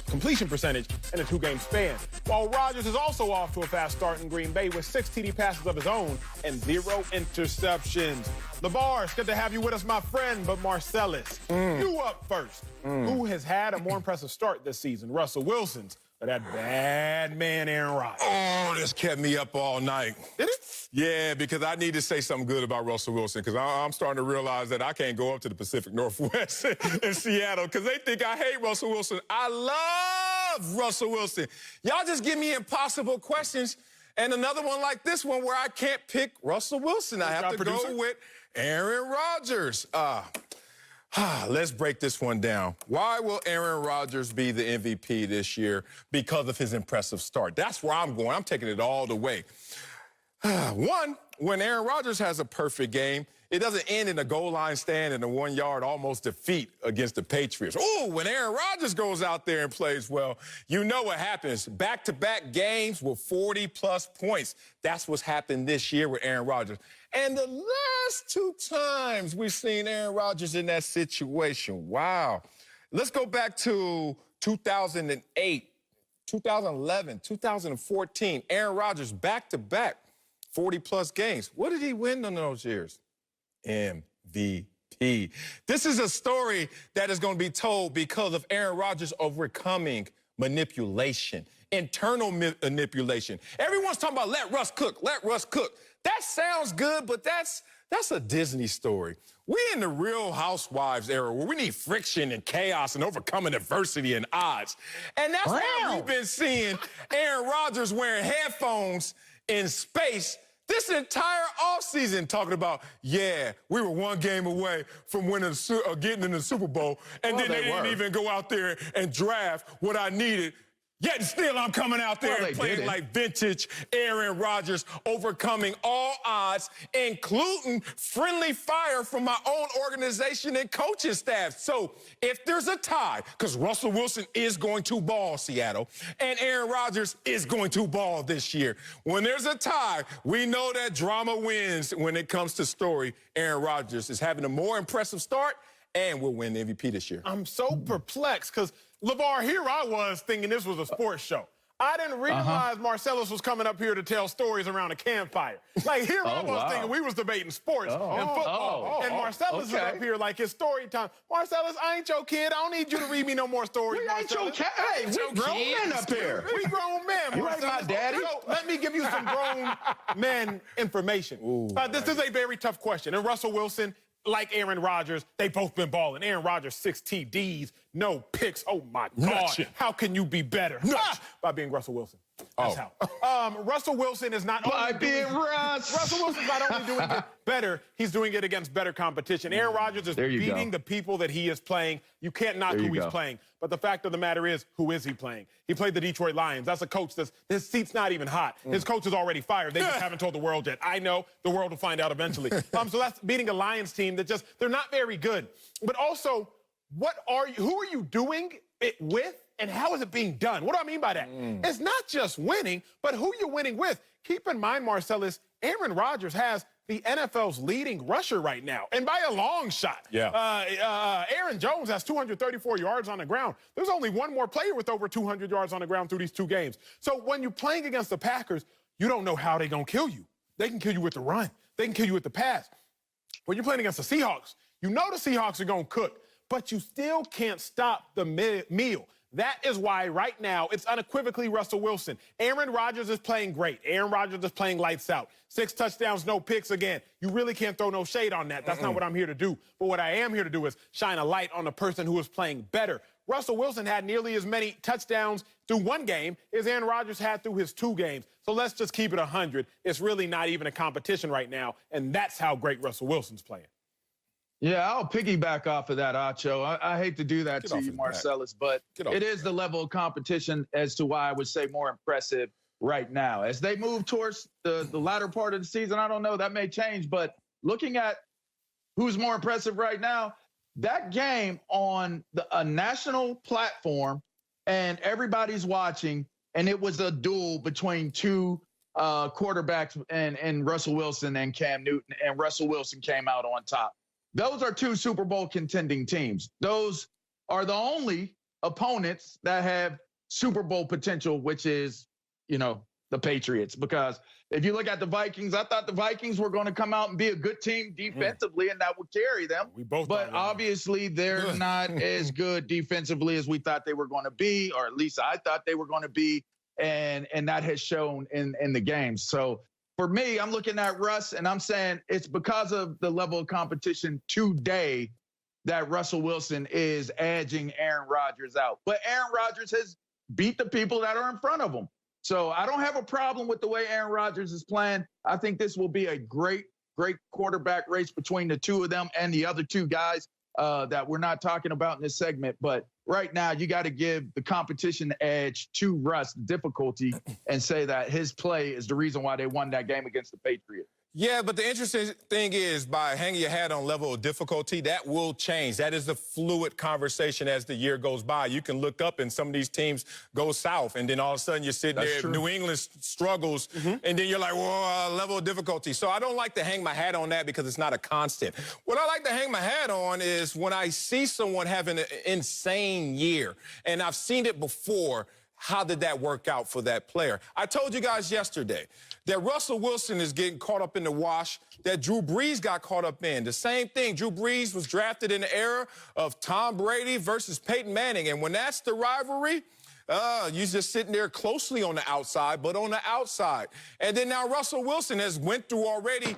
completion percentage in a 2-game span. While Rodgers is also off to a fast start in Green Bay with 6 TD passes of his own and 0 interceptions. LeVar, it's good to have you with us, my friend, but Marcellus, you up first. Who has had a more impressive start this season, Russell Wilson's or that bad man Aaron Rodgers? Oh, this kept me up all night. Did it? Yeah, because I need to say something good about Russell Wilson because I'm starting to realize that I can't go up to the Pacific Northwest in Seattle because they think I hate Russell Wilson. I love Russell Wilson. Y'all just give me impossible questions and another one like this one where I can't pick Russell Wilson. I have to go with Aaron Rodgers. Let's break this one down. Why will Aaron Rodgers be the MVP this year? Because of his impressive start. That's where I'm going. I'm taking it all the way. One, when Aaron Rodgers has a perfect game, it doesn't end in a goal line stand and a 1-yard almost defeat against the Patriots. Oh, when Aaron Rodgers goes out there and plays well, you know what happens. Back-to-back games with 40-plus points. That's what's happened this year with Aaron Rodgers. And the last 2 times we've seen Aaron Rodgers in that situation, wow. Let's go back to 2008, 2011, 2014. Aaron Rodgers back-to-back 40-plus games. What did he win in those years? MVP. This is a story that is going to be told because of Aaron Rodgers overcoming manipulation, internal manipulation. Everyone's talking about let Russ cook, let Russ cook. That sounds good, but that's a Disney story. We're in the Real Housewives era where we need friction and chaos and overcoming adversity and odds. And that's why we've been seeing Aaron Rodgers wearing headphones in space this entire offseason talking about, yeah, we were 1 game away from winning, getting in the Super Bowl, and then they didn't even go out there and draft what I needed. Yet still I'm coming out there and playing like vintage Aaron Rodgers, overcoming all odds, including friendly fire from my own organization and coaching staff. So if there's a tie, because Russell Wilson is going to ball Seattle, and Aaron Rodgers is going to ball this year. When there's a tie, we know that drama wins when it comes to story. Aaron Rodgers is having a more impressive start and will win the MVP this year. I'm so perplexed because LeVar, here I was thinking this was a sports show. I didn't realize Marcellus was coming up here to tell stories around a campfire. Like, here I was thinking we was debating sports and football. And Marcellus is up here like it's story time. Marcellus, I ain't your kid. I don't need you to read me no more stories, We ain't your cat. Hey, we grown men up here. We grown men, You ain't my daddy. So let me give you some grown men information. This is a very tough question. And Russell Wilson, like Aaron Rodgers, they both been balling. Aaron Rodgers, 6 TDs, no picks. Oh, my God. How can you be better? By being Russell Wilson. That's how. Russell Wilson is not only Russell Wilson's not only doing it better, he's doing it against better competition. Aaron Rodgers is beating the people that he is playing. You can't knock who he's playing. But the fact of the matter is, who is he playing? He played the Detroit Lions. That's a coach his seat's not even hot. His coach is already fired. They just haven't told the world yet. I know. The world will find out eventually. So that's beating a Lions team that they're not very good. But also, who are you doing it with? And how is it being done? What do I mean by that? It's not just winning, but who you're winning with. Keep in mind, Marcellus, Aaron Rodgers has the NFL's leading rusher right now, and by a long shot. Aaron Jones has 234 yards on the ground. There's only one more player with over 200 yards on the ground through these 2 games. So when you're playing against the Packers, you don't know how they're going to kill you. They can kill you with the run. They can kill you with the pass. When you're playing against the Seahawks, you know the Seahawks are going to cook, but you still can't stop the meal. That is why right now it's unequivocally Russell Wilson. Aaron Rodgers is playing great. Aaron Rodgers is playing lights out. 6 touchdowns, no picks again. You really can't throw no shade on that. That's not what I'm here to do. But what I am here to do is shine a light on the person who is playing better. Russell Wilson had nearly as many touchdowns through 1 game as Aaron Rodgers had through his 2 games. So let's just keep it 100. It's really not even a competition right now, and that's how great Russell Wilson's playing. Yeah, I'll piggyback off of that, Acho. I hate to do that to you, Marcellus, but it is the level of competition as to why I would say more impressive right now. As they move towards the latter part of the season, I don't know, that may change, but looking at who's more impressive right now, that game on a national platform and everybody's watching, and it was a duel between 2 quarterbacks and Russell Wilson and Cam Newton, and Russell Wilson came out on top. Those are two Super Bowl contending teams. Those are the only opponents that have Super Bowl potential, which is, the Patriots. Because if you look at the Vikings, I thought the Vikings were going to come out and be a good team defensively, and that would carry them. But obviously, they're not as good defensively as we thought they were going to be, or at least I thought they were going to be, and that has shown in the games. So for me, I'm looking at Russ, and I'm saying it's because of the level of competition today that Russell Wilson is edging Aaron Rodgers out. But Aaron Rodgers has beat the people that are in front of him. So I don't have a problem with the way Aaron Rodgers is playing. I think this will be a great quarterback race between the two of them and the other two guys that we're not talking about in this segment. But right now, you got to give the competition edge to Russ, the difficulty, and say that his play is the reason why they won that game against the Patriots. Yeah, but the interesting thing is, by hanging your hat on level of difficulty, that will change. That is a fluid conversation as the year goes by. You can look up and some of these teams go south, and then all of a sudden you're sitting there, New England struggles, and then you're like, whoa, level of difficulty. So I don't like to hang my hat on that because it's not a constant. What I like to hang my hat on is when I see someone having an insane year, and I've seen it before. How did that work out for that player? I told you guys yesterday that Russell Wilson is getting caught up in the wash that Drew Brees got caught up in. The same thing. Drew Brees was drafted in the era of Tom Brady versus Peyton Manning. And when that's the rivalry, you're just sitting there closely on the outside, but on the outside. And then now Russell Wilson has went through already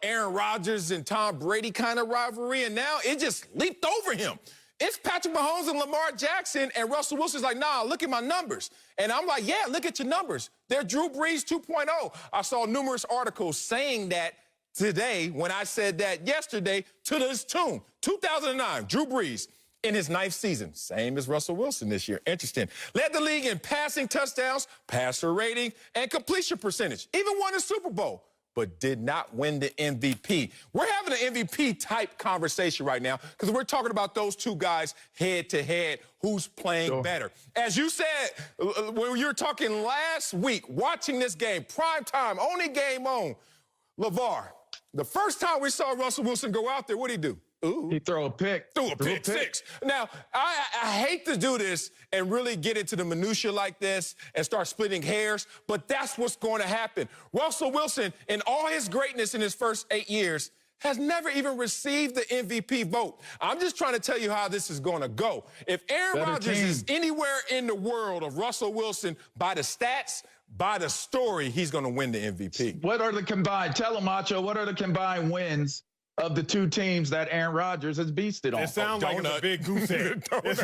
Aaron Rodgers and Tom Brady kind of rivalry, and now it just leaped over him. It's Patrick Mahomes and Lamar Jackson, and Russell Wilson's like, nah, look at my numbers. And I'm like, yeah, look at your numbers. They're Drew Brees 2.0. I saw numerous articles saying that today when I said that yesterday to this tune. 2009, Drew Brees in his 9th season, same as Russell Wilson this year. Interesting. Led the league in passing touchdowns, passer rating, and completion percentage. Even won a Super Bowl, but did not win the MVP. We're having an MVP-type conversation right now because we're talking about those two guys head-to-head, who's playing better. As you said, when you were talking last week, watching this game, prime time, only game on, LeVar, the first time we saw Russell Wilson go out there, what'd he do? Ooh. He threw a pick. Threw a pick six. Now, I hate to do this and really get into the minutia like this and start splitting hairs, but that's what's going to happen. Russell Wilson, in all his greatness in his first 8 years, has never even received the MVP vote. I'm just trying to tell you how this is going to go. If Aaron Rodgers is anywhere in the world of Russell Wilson by the stats, by the story, he's going to win the MVP. What are the combined, tell him, Acho, what are the combined wins of the two teams that Aaron Rodgers has beasted on? It sounds like it's a big goose egg. It's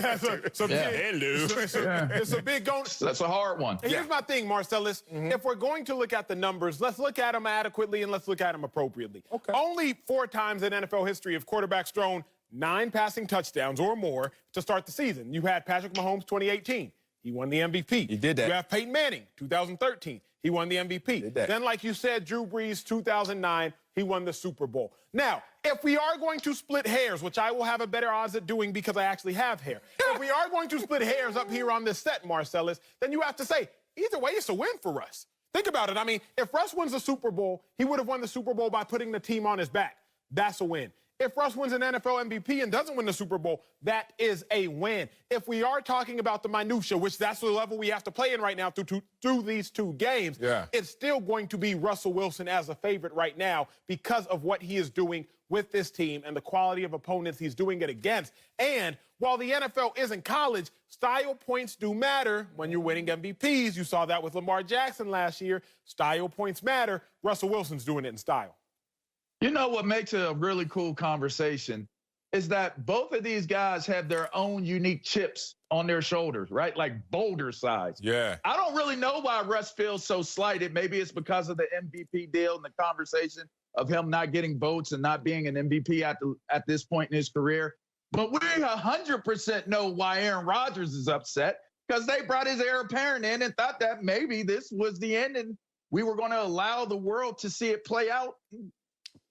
a big goose. That's a hard one. And here's my thing, Marcellus. If we're going to look at the numbers, let's look at them adequately and let's look at them appropriately. Okay. Only 4 times in NFL history have quarterbacks thrown 9 passing touchdowns or more to start the season. You had Patrick Mahomes 2018. He won the MVP. He did that. You have Peyton Manning 2013. He won the MVP. Then, like you said, Drew Brees 2009. He won the Super Bowl. Now, if we are going to split hairs, which I will have a better odds at doing because I actually have hair, if we are going to split hairs up here on this set, Marcellus, then you have to say, either way, it's a win for Russ. Think about it. I mean, if Russ wins the Super Bowl, he would have won the Super Bowl by putting the team on his back. That's a win. If Russ wins an NFL MVP and doesn't win the Super Bowl, that is a win. If we are talking about the minutia, which that's the level we have to play in right now through these 2 games, it's still going to be Russell Wilson as a favorite right now because of what he is doing with this team and the quality of opponents he's doing it against. And while the NFL isn't college, style points do matter when you're winning MVPs. You saw that with Lamar Jackson last year. Style points matter. Russell Wilson's doing it in style. You know what makes it a really cool conversation is that both of these guys have their own unique chips on their shoulders, right? Like boulder size. Yeah. I don't really know why Russ feels so slighted. Maybe it's because of the MVP deal and the conversation of him not getting votes and not being an MVP at this point in his career. But we 100% know why Aaron Rodgers is upset because they brought his heir apparent in and thought that maybe this was the end and we were going to allow the world to see it play out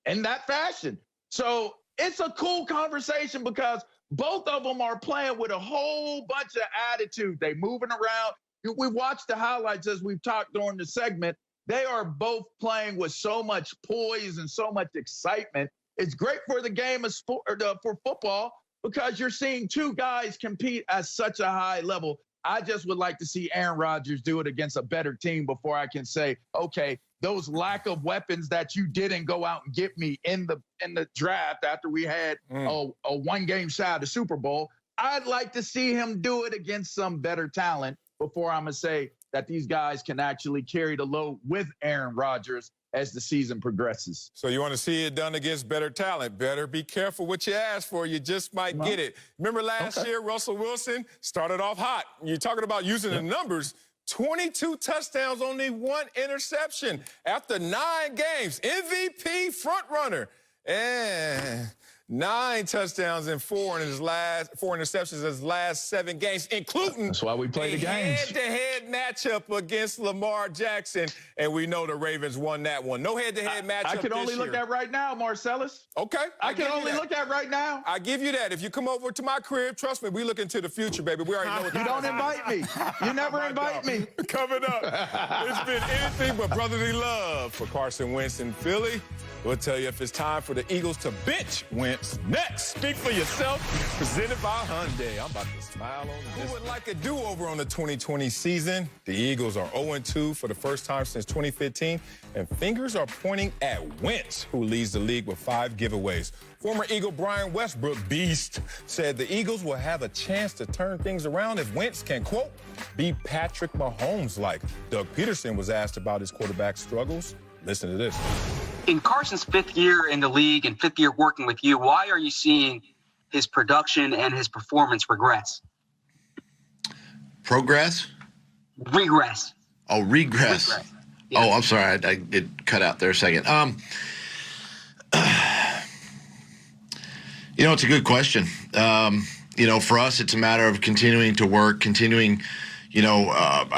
in that fashion. So it's a cool conversation because both of them are playing with a whole bunch of attitude. They moving around. We watched the highlights as we've talked during the segment, They are both playing with so much poise and so much excitement. It's great for the game of sport, for football, because you're seeing two guys compete at such a high level. I just would like to see Aaron Rodgers do it against a better team before I can say, okay, those lack of weapons that you didn't go out and get me in the draft after we had a one-game shy of the Super Bowl. I'd like to see him do it against some better talent before I'm going to say that these guys can actually carry the load with Aaron Rodgers as the season progresses. So you want to see it done against better talent. Better be careful what you ask for. You just might get it. Remember last year, Russell Wilson started off hot. You're talking about using the numbers. 22 touchdowns, only 1 interception. After 9 games, MVP frontrunner. And 9 touchdowns and 4 interceptions in his last 7 games, including that's why we play the games. Head-to-head matchup against Lamar Jackson, and we know the Ravens won that one. No head-to-head matchup. I can only look at right now, Marcellus. Okay, I can only look at right now. I give you that. If you come over to my crib, trust me, we look into the future, baby. We already know what you don't invite me. You never invite me. Coming up, it's been anything but brotherly love for Carson Wentz in Philly. We'll tell you if it's time for the Eagles to bench Wentz next. Speak for yourself. Presented by Hyundai. I'm about to smile on this. Who would like a do-over on the 2020 season? The Eagles are 0-2 for the first time since 2015, and fingers are pointing at Wentz, who leads the league with 5 giveaways. Former Eagle Brian Westbrook, beast, said the Eagles will have a chance to turn things around if Wentz can, quote, be Patrick Mahomes-like. Doug Peterson was asked about his quarterback struggles. Listen to this. In Carson's 5th year in the league and 5th year working with you, why are you seeing his production and his performance regress? Progress? Regress. Oh, regress. Yeah. Oh, I'm sorry. It cut out there a second. It's a good question. For us, it's a matter of continuing to work, I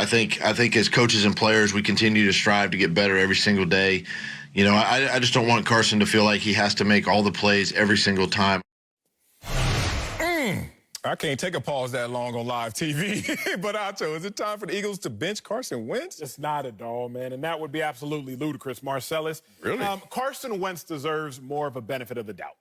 think as coaches and players, we continue to strive to get better every single day. I just don't want Carson to feel like he has to make all the plays every single time. I can't take a pause that long on live TV. But Acho, is it time for the Eagles to bench Carson Wentz? It's not at all, man. And that would be absolutely ludicrous, Marcellus. Really? Carson Wentz deserves more of a benefit of the doubt.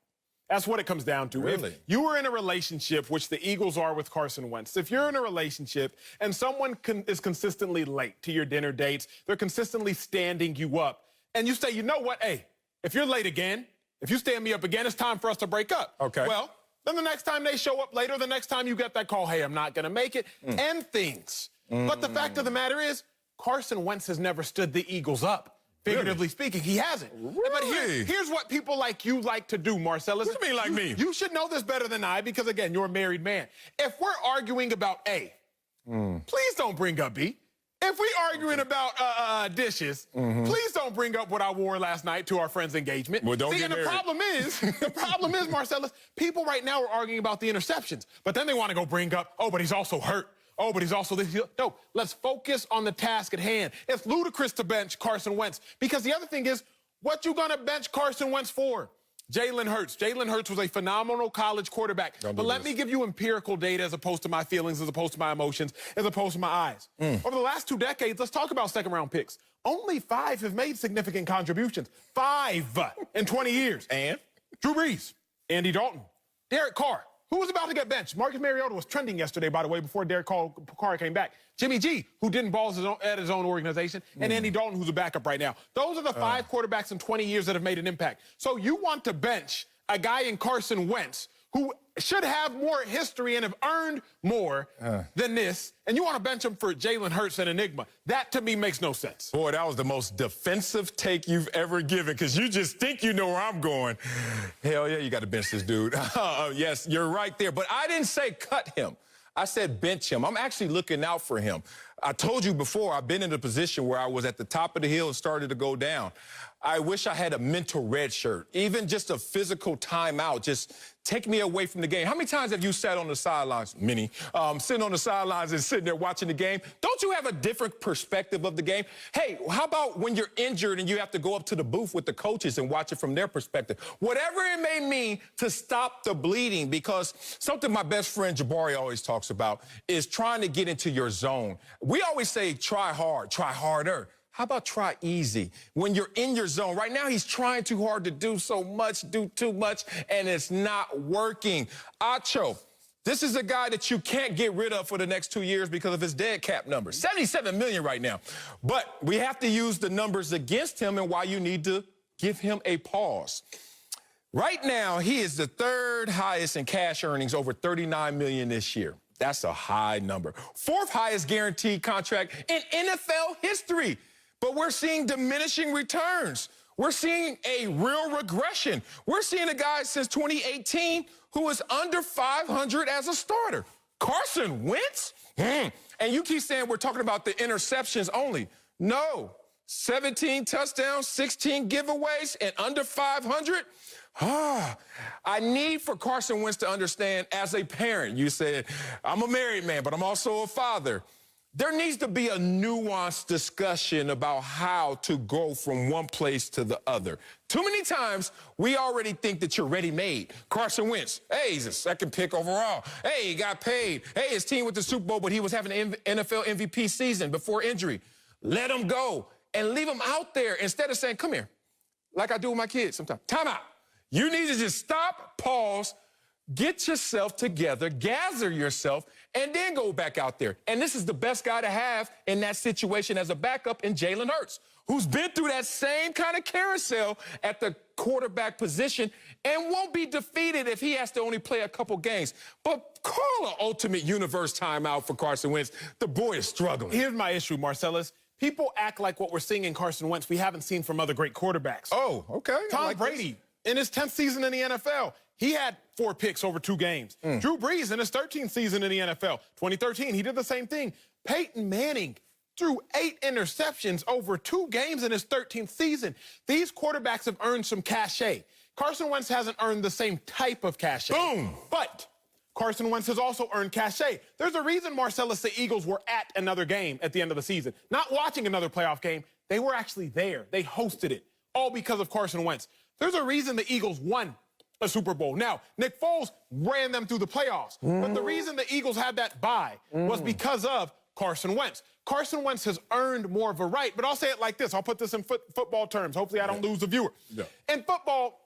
That's what it comes down to. Really? If you were in a relationship, which the Eagles are with Carson Wentz, if you're in a relationship and someone is consistently late to your dinner dates, they're consistently standing you up, and you say, you know what, hey, if you're late again, if you stand me up again, it's time for us to break up. Okay. Well, then the next time they show up later, the next time you get that call, hey, I'm not going to make it, end things. But the fact of the matter is, Carson Wentz has never stood the Eagles up. Figuratively speaking, he hasn't. Really? But here's what people like you like to do, Marcellus. What do you mean like me? You should know this better than I because, again, you're a married man. If we're arguing about A, please don't bring up B. If we're arguing about dishes, please don't bring up what I wore last night to our friend's engagement. Well, don't get married. The problem is, Marcellus, people right now are arguing about the interceptions, but then they want to go bring up, oh, but he's also hurt. Oh, but he's also this. No, let's focus on the task at hand. It's ludicrous to bench Carson Wentz because the other thing is, what you gonna bench Carson Wentz for? Jalen Hurts. Jalen Hurts was a phenomenal college quarterback. But let me give you empirical data as opposed to my feelings, as opposed to my emotions, as opposed to my eyes. Over the last 2 decades, let's talk about second-round picks. Only 5 have made significant contributions. 5 in 20 years. And? Drew Brees, Andy Dalton, Derek Carr. Who was about to get benched? Marcus Mariota was trending yesterday, by the way, before Derek Carr came back. Jimmy G, who didn't ball at his own organization, and Andy Dalton, who's a backup right now. Those are the 5 quarterbacks in 20 years that have made an impact. So you want to bench a guy in Carson Wentz who should have more history and have earned more than this, and you want to bench him for Jalen Hurts, an enigma. That, to me, makes no sense. Boy, that was the most defensive take you've ever given because you just think you know where I'm going. Hell yeah, you got to bench this dude. Yes, you're right there. But I didn't say cut him. I said bench him. I'm actually looking out for him. I told you before, I've been in a position where I was at the top of the hill and started to go down. I wish I had a mental red shirt, even just a physical timeout. Just take me away from the game. How many times have you sat on the sidelines, Minnie, sitting on the sidelines and sitting there watching the game? Don't you have a different perspective of the game? Hey, how about when you're injured and you have to go up to the booth with the coaches and watch it from their perspective? Whatever it may mean to stop the bleeding, because something my best friend Jabari always talks about is trying to get into your zone. We always say try hard, try harder. How about try easy? When you're in your zone, right now he's trying too hard to do so much, do too much, and it's not working. Acho, this is a guy that you can't get rid of for the next 2 years because of his dead cap numbers. $77 million right now. But we have to use the numbers against him and why you need to give him a pause. Right now, he is the third highest in cash earnings, over $39 million this year. That's a high number. Fourth highest guaranteed contract in NFL history. But we're seeing diminishing returns. We're seeing a real regression. We're seeing a guy since 2018 who is under 500 as a starter. Carson Wentz? And you keep saying we're talking about the interceptions only. No. 17 touchdowns, 16 giveaways, and under 500? I need for Carson Wentz to understand, as a parent, you said, I'm a married man, but I'm also a father. There needs to be a nuanced discussion about how to go from one place to the other. Too many times, we already think that you're ready-made. Carson Wentz, hey, he's a second pick overall. Hey, he got paid. Hey, his team went to the Super Bowl, but he was having an NFL MVP season before injury. Let him go and leave him out there instead of saying, come here, like I do with my kids sometimes. Time out. You need to just stop, pause, get yourself together, gather yourself, and then go back out there. And this is the best guy to have in that situation as a backup in Jalen Hurts, who's been through that same kind of carousel at the quarterback position and won't be defeated if he has to only play a couple games. But call an ultimate universe timeout for Carson Wentz. The boy is struggling. Here's my issue, Marcellus. People act like what we're seeing in Carson Wentz we haven't seen from other great quarterbacks. Oh, okay. Tom Brady, in his 10th season in the NFL, he had 4 picks over 2 games. Drew Brees in his 13th season in the NFL, 2013, he did the same thing. Peyton Manning threw 8 interceptions over 2 games in his 13th season. These quarterbacks have earned some cachet. Carson Wentz hasn't earned the same type of cachet. Boom! But Carson Wentz has also earned cachet. There's a reason, Marcellus, the Eagles were at another game at the end of the season. Not watching another playoff game. They were actually there. They hosted it, all because of Carson Wentz. There's a reason the Eagles won a Super Bowl. Now, Nick Foles ran them through the playoffs. But the reason the Eagles had that bye was because of Carson Wentz. Carson Wentz has earned more of a right, but I'll say it like this. I'll put this in football terms. Hopefully I don't lose the viewer. In football,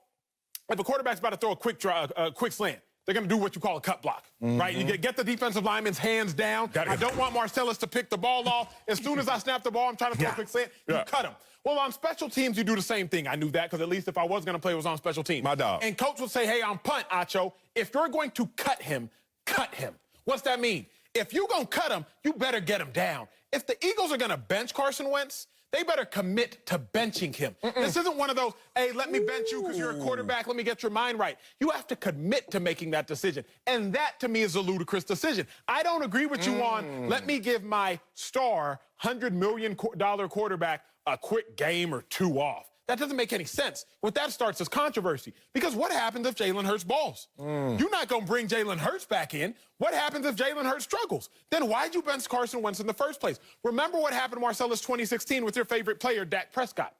if a quarterback's about to throw a quick slant, they're going to do what you call a cut block, right? You get the defensive lineman's hands down. I don't want Marcellus to pick the ball off. As soon as I snap the ball, I'm trying to throw a quick slant, you cut him. Well, on special teams, you do the same thing. I knew that because at least if I was going to play, it was on special teams. My dog. And coach would say, hey, on punt, Acho, if you're going to cut him, cut him. What's that mean? If you're going to cut him, you better get him down. If the Eagles are going to bench Carson Wentz, they better commit to benching him. This isn't one of those, hey, let me bench you because you're a quarterback, let me get your mind right. You have to commit to making that decision. And that, to me, is a ludicrous decision. I don't agree with you on, let me give my star $100 million quarterback a quick game or 2 off. That doesn't make any sense. What that starts is controversy. Because what happens if Jalen Hurts balls? You're not going to bring Jalen Hurts back in. What happens if Jalen Hurts struggles? Then why'd you bench Carson Wentz in the first place? Remember what happened, Marcellus, 2016 with your favorite player, Dak Prescott.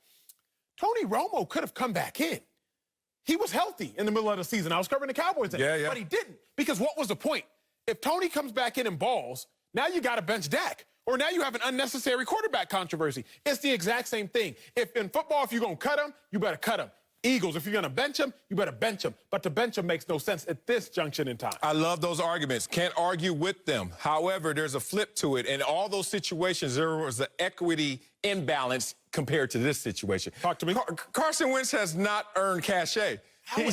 Tony Romo could have come back in. He was healthy in the middle of the season. I was covering the Cowboys then. But he didn't. Because what was the point? If Tony comes back in and balls, now you got to bench Dak. Or now you have an unnecessary quarterback controversy. It's the exact same thing. If in football, if you're going to cut him, you better cut him. Eagles, if you're going to bench him, you better bench him. But to bench him makes no sense at this junction in time. I love those arguments. Can't argue with them. However, there's a flip to it. In all those situations, there was an equity imbalance compared to this situation. Talk to me. Carson Wentz has not earned cachet. He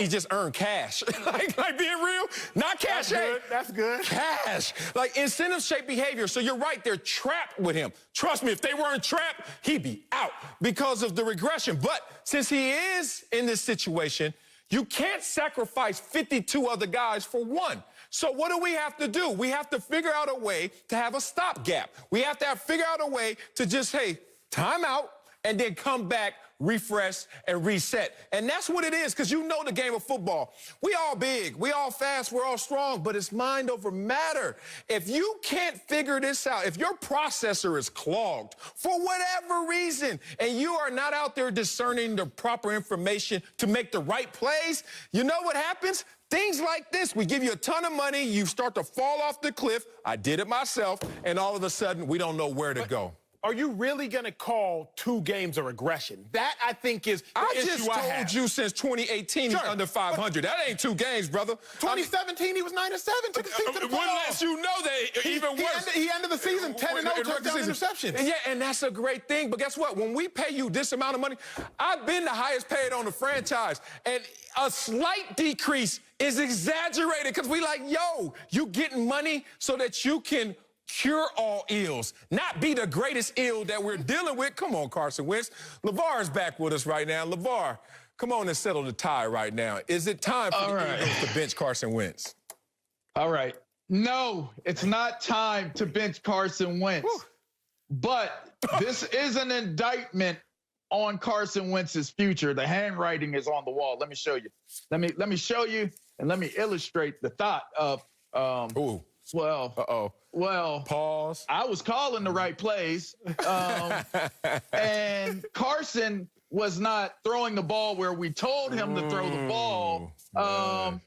just earned cash. like being real, not cash. That's good. Cash. Like incentive-shaped behavior. So you're right, they're trapped with him. Trust me, if they weren't trapped, he'd be out because of the regression. But since he is in this situation, you can't sacrifice 52 other guys for one. So what do we have to do? We have to figure out a way to have a stopgap. We have to figure out a way to just, hey, time out, and then come back, refresh, and reset. And that's what it is, because you know the game of football. We all big, we all fast, we're all strong, but it's mind over matter. If you can't figure this out, if your processor is clogged for whatever reason, and you are not out there discerning the proper information to make the right plays, you know what happens? Things like this, we give you a ton of money, you start to fall off the cliff. I did it myself, and all of a sudden, we don't know where to go. are you really going to call 2 games a regression? That, I think, is the issue just told you since 2018 he's under 500. That ain't 2 games, brother. 2017, he was 9-7, took the team to the playoffs. Unless you know that even worse. He ended the season 10-0, touchdown interceptions. Yeah, and that's a great thing. But guess what? When we pay you this amount of money, I've been the highest paid on the franchise. And a slight decrease is exaggerated because we like, yo, you getting money so that you can cure all ills, not be the greatest ill that we're dealing with. Come on, Carson Wentz. LeVar is back with us right now. LeVar, come on and settle the tie right now. Is it time for the Eagles to bench Carson Wentz? All right. No, it's not time to bench Carson Wentz. Whew. But this is an indictment on Carson Wentz's future. The handwriting is on the wall. Let me show you. Let me show you, and let me illustrate the thought of Well, pause. I was calling the right plays, and Carson was not throwing the ball where we told him to throw the ball.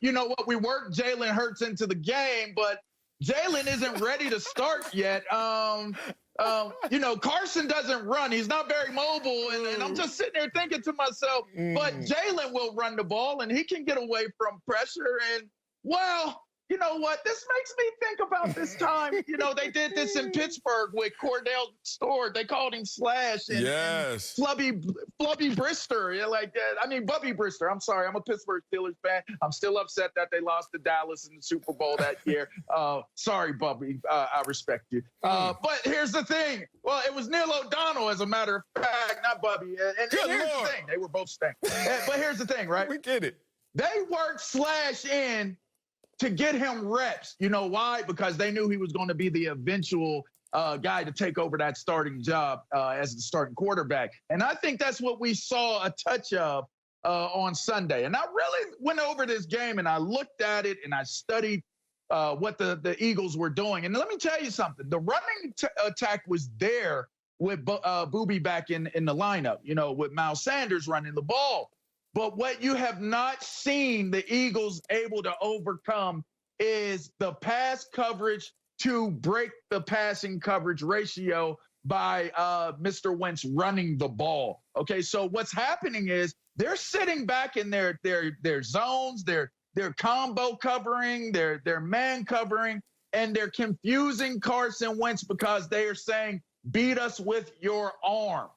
You know what? We worked Jalen Hurts into the game, but Jalen isn't ready to start yet. You know, Carson doesn't run. He's not very mobile, and I'm just sitting there thinking to myself, but Jalen will run the ball, and he can get away from pressure, and, well, you know what? This makes me think about this time. You know, they did this in Pittsburgh with Cordell Stewart. They called him Slash and Flubby Brister. Bubby Brister. I'm sorry. I'm a Pittsburgh Steelers fan. I'm still upset that they lost to Dallas in the Super Bowl that year. Sorry, Bubby. I respect you. But here's the thing. Well, it was Neil O'Donnell, as a matter of fact, not Bubby. And here's the thing. They were both stank. But here's the thing, right? We get it. They worked Slash in to get him reps. You know why? Because they knew he was going to be the eventual guy to take over that starting job as the starting quarterback. And I think that's what we saw a touch of on Sunday. And I really went over this game and I looked at it and I studied what the Eagles were doing. And let me tell you something. The running attack was there with Boobie back in the lineup, you know, with Miles Sanders running the ball. But what you have not seen the Eagles able to overcome is the pass coverage to break the passing coverage ratio by Mr. Wentz running the ball. Okay, so what's happening is they're sitting back in their zones, their combo covering, their man covering, and they're confusing Carson Wentz because they are saying, beat us with your arm.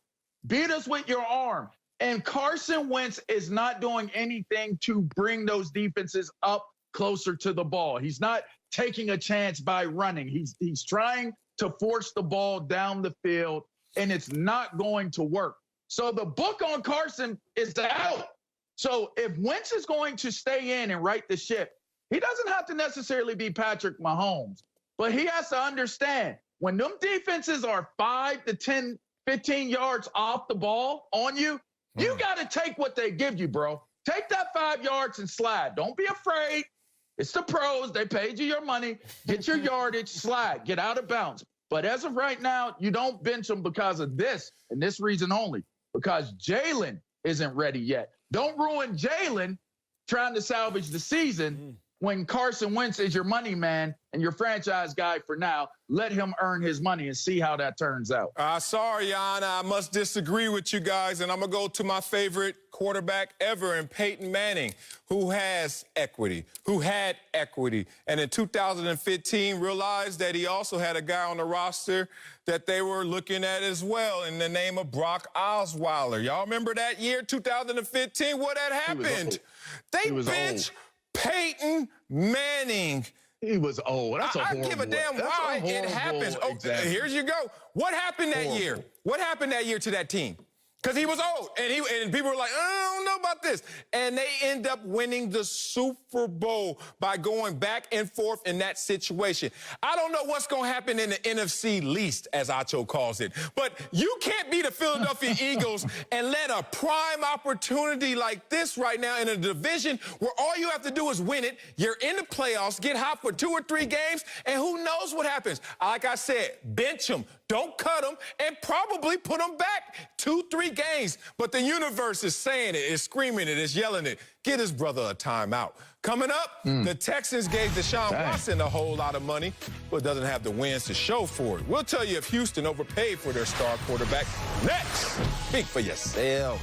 Beat us with your arm. And Carson Wentz is not doing anything to bring those defenses up closer to the ball. He's not taking a chance by running. He's trying to force the ball down the field, and it's not going to work. So the book on Carson is out. So if Wentz is going to stay in and right the ship, he doesn't have to necessarily be Patrick Mahomes, but he has to understand when them defenses are 5 to 10, 15 yards off the ball on you, you got to take what they give you, bro. Take that 5 yards and slide. Don't be afraid. It's the pros. They paid you your money. Get your yardage, slide, get out of bounds. But as of right now, you don't bench them because of this, and this reason only, because Jalen isn't ready yet. Don't ruin Jalen trying to salvage the season when Carson Wentz is your money man and your franchise guy for now. Let him earn his money and see how that turns out. Sorry, Yana, I must disagree with you guys, and I'm going to go to my favorite quarterback ever in Peyton Manning, who has equity, who had equity, and in 2015 realized that he also had a guy on the roster that they were looking at as well in the name of Brock Osweiler. Y'all remember that year, 2015? What had happened? They benched Peyton Manning. He was old. That's I don't give a damn why it happens. Oh, here you go. What happened that year? What happened that year to that team? Because he was old, and people were like, I don't know about this. And they end up winning the Super Bowl by going back and forth in that situation. I don't know what's going to happen in the NFC least, as Acho calls it. But you can't be the Philadelphia Eagles and let a prime opportunity like this right now in a division where all you have to do is win it. You're in the playoffs, get hot for 2 or 3 games, and who knows what happens. Like I said, bench them. Don't cut them, and probably put them back 2, 3 games. But the universe is saying it, is screaming it, is yelling it. Get his brother a timeout. Coming up, the Texans gave Deshaun Watson a whole lot of money, but doesn't have the wins to show for it. We'll tell you if Houston overpaid for their star quarterback. Next, speak for yourself.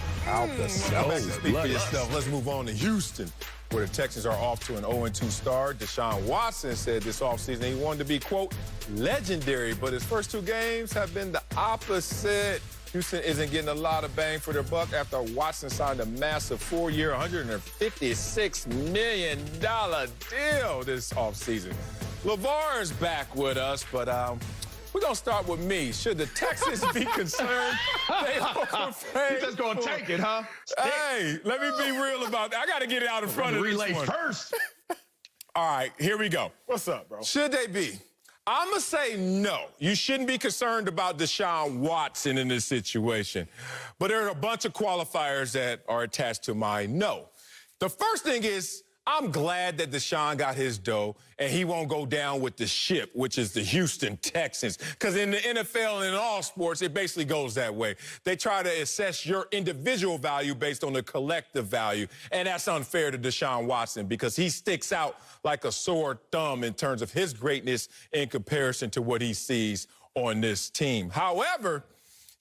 Speak for yourself. Let's move on to Houston, where the Texans are off to an 0-2 start. Deshaun Watson said this offseason he wanted to be, quote, legendary, but his first 2 games have been the opposite. Houston isn't getting a lot of bang for their buck after Watson signed a massive 4-year, $156 million deal this offseason. LeVar is back with us, but we're going to start with me. Should the Texans be concerned? You're just going to take it, huh? Hey, let me be real about that. I got to get it out in front of this one. Relay first. All right, here we go. What's up, bro? Should they be? I'm going to say no. You shouldn't be concerned about Deshaun Watson in this situation. But there are a bunch of qualifiers that are attached to my no. The first thing is, I'm glad that Deshaun got his dough and he won't go down with the ship, which is the Houston Texans. Because in the NFL and in all sports, it basically goes that way. They try to assess your individual value based on the collective value. And that's unfair to Deshaun Watson because he sticks out like a sore thumb in terms of his greatness in comparison to what he sees on this team. However,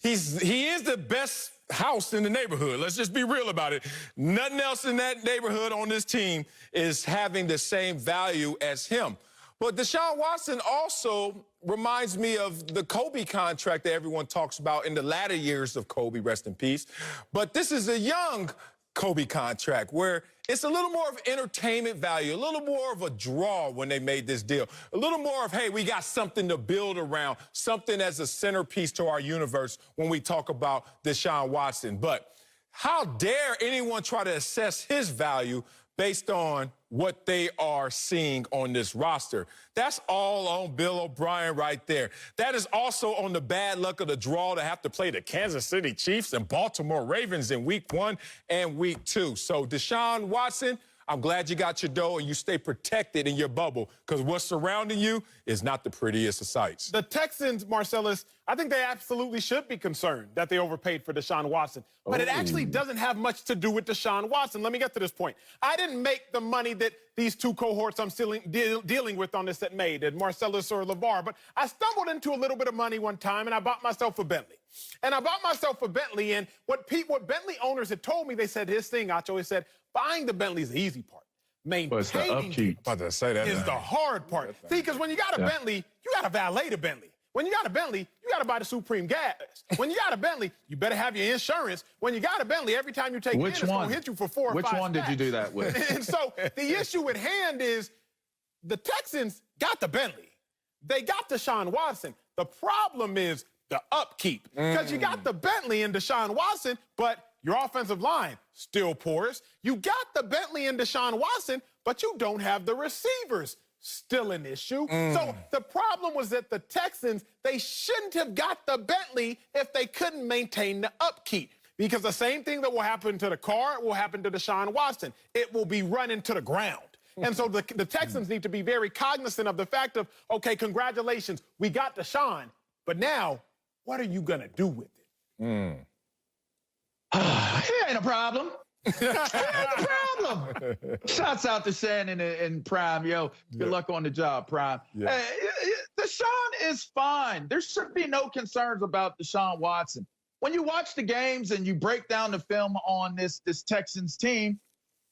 he is the best house in the neighborhood. Let's just be real about it. Nothing else in that neighborhood on this team is having the same value as him. But Deshaun Watson also reminds me of the Kobe contract that everyone talks about in the latter years of Kobe, rest in peace. But this is a young Kobe contract where it's a little more of entertainment value, a little more of a draw when they made this deal, a little more of, hey, we got something to build around, something as a centerpiece to our universe when we talk about Deshaun Watson. But how dare anyone try to assess his value based on what they are seeing on this roster? That's all on Bill O'Brien right there. That is also on the bad luck of the draw to have to play the Kansas City Chiefs and Baltimore Ravens in week 1 and week 2. So Deshaun Watson, I'm glad you got your dough and you stay protected in your bubble because what's surrounding you is not the prettiest of sights. The Texans, Marcellus, I think they absolutely should be concerned that they overpaid for Deshaun Watson. But it actually doesn't have much to do with Deshaun Watson. Let me get to this point. I didn't make the money that these 2 cohorts I'm still dealing with on this that made, and Marcellus or LeVar. But I stumbled into a little bit of money one time, and I bought myself a Bentley. And I bought myself a Bentley, and what Bentley owners had told me, they said his thing, Acho, he said, buying the Bentley is the easy part. Maintaining it is the hard part. See, because when you got a Bentley, you got to valet the Bentley. When you got a Bentley, you got to buy the Supreme gas. When you got a Bentley, you better have your insurance. When you got a Bentley, every time you take it in, it's going to hit you for 4 or 5 Which one stacks. did you do that with? And so the issue at hand is the Texans got the Bentley. They got Deshaun Watson. The problem is the upkeep. Because you got the Bentley and Deshaun Watson, but your offensive line still porous. You got the Bentley and Deshaun Watson, but you don't have the receivers. Still an issue. So the problem was that the Texans, they shouldn't have got the Bentley if they couldn't maintain the upkeep. Because the same thing that will happen to the car will happen to Deshaun Watson. It will be run into the ground. And so the Texans need to be very cognizant of the fact of, okay, congratulations, we got Deshaun, but now what are you going to do with it? It ain't a problem. It ain't a problem. Shouts out to Shannon and Prime. Yo, good luck on the job, Prime. Hey, Deshaun is fine. There should be no concerns about Deshaun Watson. When you watch the games and you break down the film on this Texans team,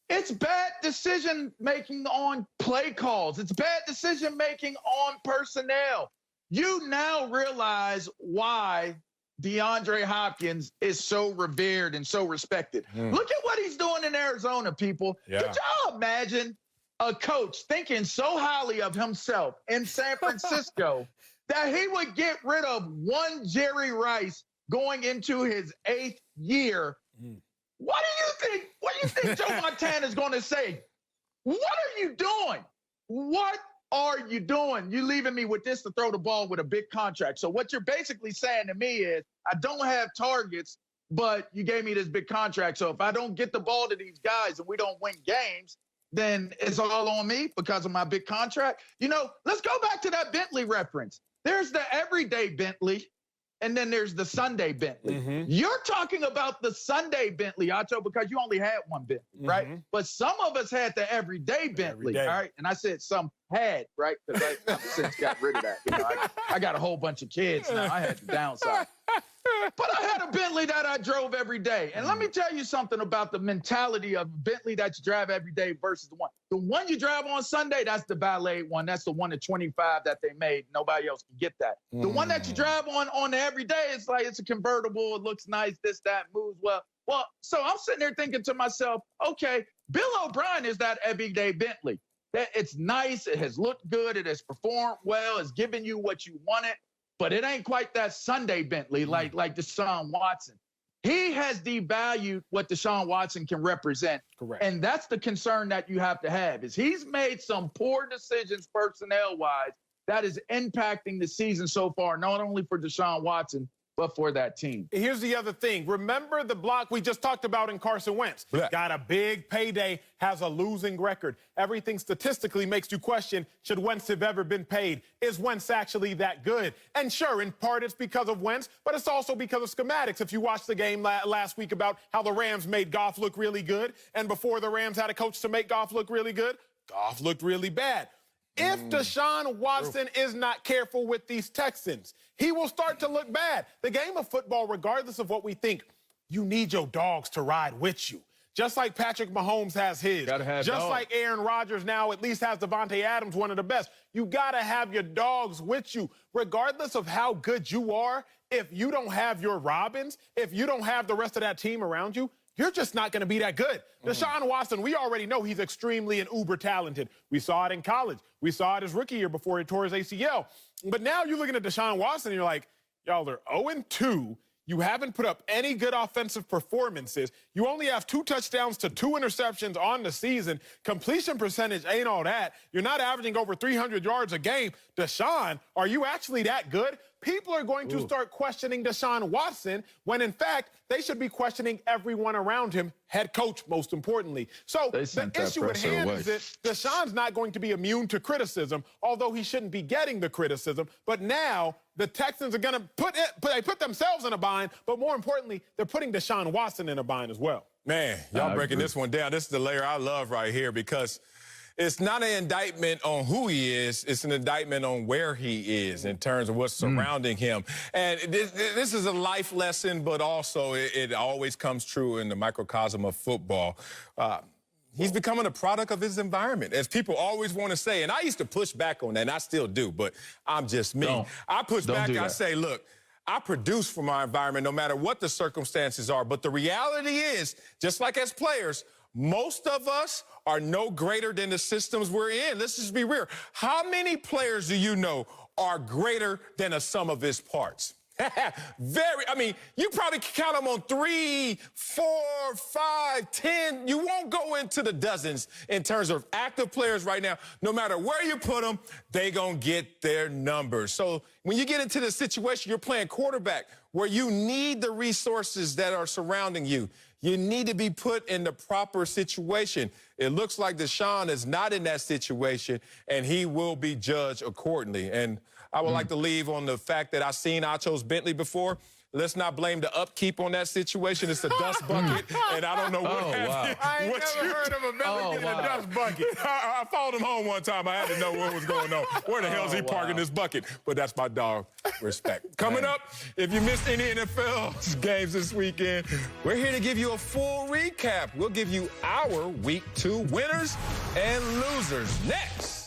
it's bad decision-making on play calls. It's bad decision-making on personnel. You now realize why DeAndre Hopkins is so revered and so respected. Look at what he's doing in Arizona, people. Could y'all imagine a coach thinking so highly of himself in San Francisco that he would get rid of one Jerry Rice going into his 8th year? What do you think Joe Montana is going to say? What are you doing? What are you doing? You leaving me with this to throw the ball with a big contract. So what you're basically saying to me is, I don't have targets, but you gave me this big contract. So if I don't get the ball to these guys and we don't win games, then it's all on me because of my big contract. You know, let's go back to that Bentley reference. There's the everyday Bentley, and then there's the Sunday Bentley. You're talking about the Sunday Bentley, Acho, because you only had one Bentley, right? But some of us had the everyday Bentley, all right? And I said some had, right? Because I've since got rid of that. You know, I got a whole bunch of kids now. I had to downsize. But I had a Bentley that I drove every day. And let me tell you something about the mentality of Bentley that you drive every day versus the one. The one you drive on Sunday, that's the valet one. That's the one at 25 that they made. Nobody else can get that. The one that you drive on every day, it's like it's a convertible. It looks nice, this, that, moves well. Well, so I'm sitting there thinking to myself, okay, Bill O'Brien is that everyday Bentley. That it's nice, it has looked good, it has performed well, it's giving you what you wanted. But it ain't quite that Sunday Bentley like Deshaun Watson. He has devalued what Deshaun Watson can represent. Correct. And that's the concern that you have to have is he's made some poor decisions personnel-wise that is impacting the season so far, not only for Deshaun Watson, but for that team. Here's the other thing. Remember the block we just talked about in Carson Wentz? Yeah. Got a big payday, has a losing record. Everything statistically makes you question, should Wentz have ever been paid? Is Wentz actually that good? And sure, in part it's because of Wentz, but it's also because of schematics. If you watched the game last week about how the Rams made Goff look really good, and before the Rams had a coach to make Goff look really good, Goff looked really bad. If Deshaun Watson is not careful with these Texans, he will start to look bad. The game of football, regardless of what we think, you need your dogs to ride with you. Just like Patrick Mahomes has his. Just like Aaron Rodgers now at least has Devontae Adams, one of the best. You got to have your dogs with you. Regardless of how good you are, if you don't have your Robins, if you don't have the rest of that team around you, you're just not going to be that good. Deshaun Watson, we already know he's extremely and uber talented. We saw it in college. We saw it his rookie year before he tore his ACL. But now you're looking at Deshaun Watson and you're like, y'all are 0-2. You haven't put up any good offensive performances. You only have 2 touchdowns to 2 interceptions on the season. Completion percentage ain't all that. You're not averaging over 300 yards a game. Deshaun, are you actually that good? People are going to start questioning Deshaun Watson when, in fact, they should be questioning everyone around him, head coach, most importantly. So the issue at hand is that Deshaun's not going to be immune to criticism, although he shouldn't be getting the criticism. But now the Texans are going to put themselves in a bind, but more importantly, they're putting Deshaun Watson in a bind as well. Man, y'all breaking this one down. This is the layer I love right here because it's not an indictment on who he is. It's an indictment on where he is in terms of what's surrounding him. And this is a life lesson, but also it always comes true in the microcosm of football. He's becoming a product of his environment, as people always want to say. And I used to push back on that, and I still do, but I'm just me. I push back, I say, look, I produce for my environment no matter what the circumstances are. But the reality is, just like as players, most of us are no greater than the systems we're in. Let's just be real. How many players do you know are greater than a sum of his parts? I mean, you probably can count them on 3, 4, 5, 10. You won't go into the dozens in terms of active players right now. No matter where you put them, they gonna get their numbers. So when you get into the situation, you're playing quarterback where you need the resources that are surrounding you. You need to be put in the proper situation. It looks like Deshaun is not in that situation, and he will be judged accordingly. And I would like to leave on the fact that I've seen Acho's Bentley before. Let's not blame the upkeep on that situation. It's a dust bucket, and I don't know what happened. I ain't never heard of a Bentley getting a dust bucket. I followed him home one time. I had to know what was going on. Where the hell is he parking this bucket? But that's my dog. Respect. Coming up, if you missed any NFL games this weekend, we're here to give you a full recap. We'll give you our Week 2 winners and losers next.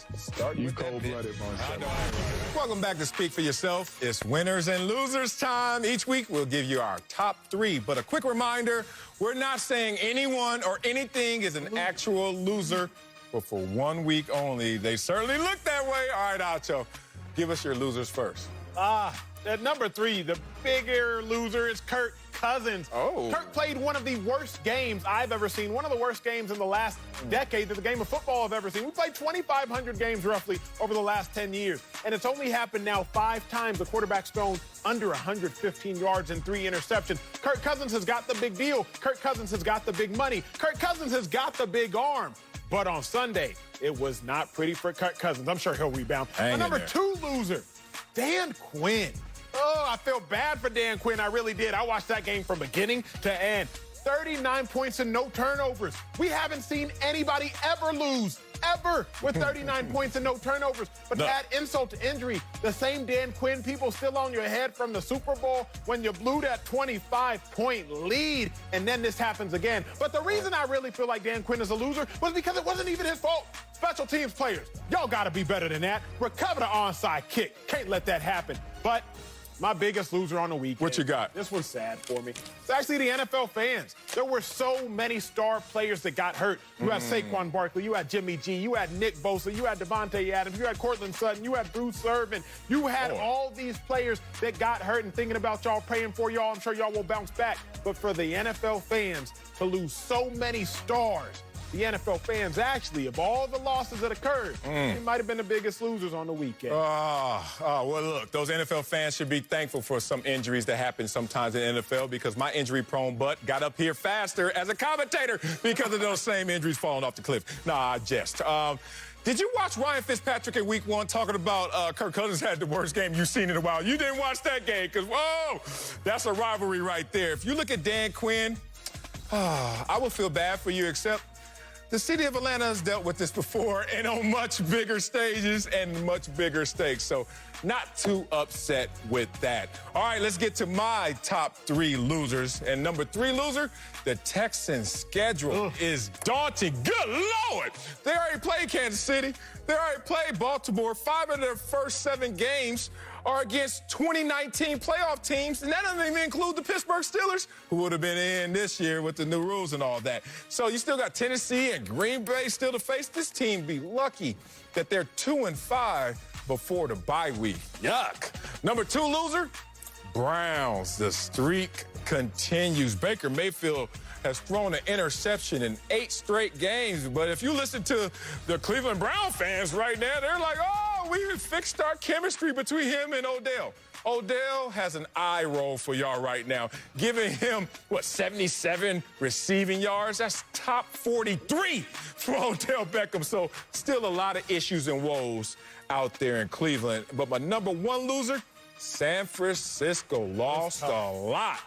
You cold-blooded, Marcel. Welcome back to Speak for Yourself. It's winners and losers time. Each week, we'll give you our top 3. But a quick reminder, we're not saying anyone or anything is an actual loser, but for 1 week only. They certainly look that way. All right, Acho, give us your losers first. At number 3, the bigger loser is Kirk Cousins. Kirk played one of the worst games I've ever seen, one of the worst games in the last decade that the game of football I've ever seen. We played 2,500 games roughly over the last 10 years, and it's only happened now 5 times the quarterback's thrown under 115 yards and 3 interceptions. Kirk Cousins has got the big deal. Kirk Cousins has got the big money. Kirk Cousins has got the big arm. But on Sunday, it was not pretty for Kirk Cousins. I'm sure he'll rebound. Number 2 loser, Dan Quinn. Oh, I feel bad for Dan Quinn. I really did. I watched that game from beginning to end. 39 points and no turnovers. We haven't seen anybody ever lose, ever, with 39 points and no turnovers. But to add insult to injury, the same Dan Quinn people still on your head from the Super Bowl when you blew that 25-point lead, and then this happens again. But the reason I really feel like Dan Quinn is a loser was because it wasn't even his fault. Special teams players, y'all got to be better than that. Recover the onside kick. Can't let that happen. But my biggest loser on the weekend. What you got? This one's sad for me. It's actually the NFL fans. There were so many star players that got hurt. You had Saquon Barkley, you had Jimmy G, you had Nick Bosa, you had Devontae Adams, you had Cortland Sutton, you had Bruce Irvin. You had all these players that got hurt, and thinking about y'all, praying for y'all. I'm sure y'all will bounce back. But for the NFL fans to lose so many stars, the NFL fans, actually, of all the losses that occurred, they might have been the biggest losers on the weekend. Well, look, those NFL fans should be thankful for some injuries that happen sometimes in the NFL, because my injury-prone butt got up here faster as a commentator because of those same injuries falling off the cliff. Nah, I jest. Did you watch Ryan Fitzpatrick in Week 1 talking about Kirk Cousins had the worst game you've seen in a while? You didn't watch that game because, whoa, that's a rivalry right there. If you look at Dan Quinn, I would feel bad for you, except the city of Atlanta has dealt with this before and on much bigger stages and much bigger stakes. So not too upset with that. All right, let's get to my top 3 losers. And number 3 loser, the Texans' schedule is daunting. Good Lord! They already played Kansas City. They already played Baltimore. 5 of their first 7 games are against 2019 playoff teams, and that doesn't even include the Pittsburgh Steelers, who would have been in this year with the new rules and all that. So you still got Tennessee and Green Bay still to face. This team be lucky that they're 2-5 before the bye week. Yuck. Number 2 loser, Browns. The streak continues. Baker Mayfield has thrown an interception in 8 straight games. But if you listen to the Cleveland Brown fans right now, they're like, oh, we fixed our chemistry between him and Odell. Odell has an eye roll for y'all right now, giving him, 77 receiving yards? That's top 43 for Odell Beckham. So still a lot of issues and woes out there in Cleveland. But my number 1 loser, San Francisco, lost a lot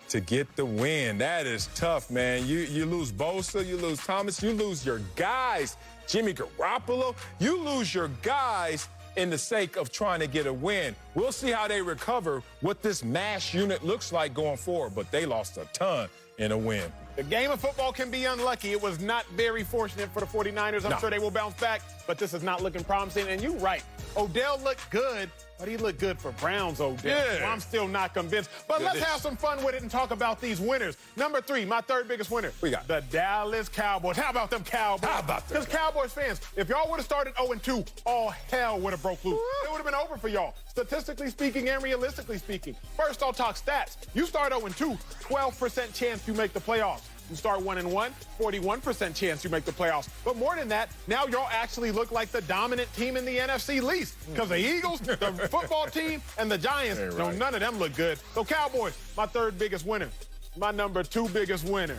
to get the win. That is tough, man. You lose Bosa, you lose Thomas, you lose your guys, Jimmy Garoppolo. You lose your guys in the sake of trying to get a win. We'll see how they recover, what this MASH unit looks like going forward, but they lost a ton in a win. The game of football can be unlucky. It was not very fortunate for the 49ers. I'm sure they will bounce back, but this is not looking promising. And you're right. Odell looked good, but he looked good for Browns, Odell. Yeah. Well, I'm still not convinced. But let's have some fun with it and talk about these winners. Number 3, my 3rd biggest winner. We got the Dallas Cowboys. How about them Cowboys? How about them? Because Cowboys fans, if y'all would have started 0-2, all hell would have broke loose. It would have been over for y'all, statistically speaking and realistically speaking. First, I'll talk stats. You start 0-2, 12% chance you make the playoffs. You start 1-1, 41% chance you make the playoffs. But more than that, now y'all actually look like the dominant team in the NFC least. Because the Eagles, the football team, and the Giants, none of them look good. So Cowboys, my 3rd biggest winner. My number 2 biggest winner,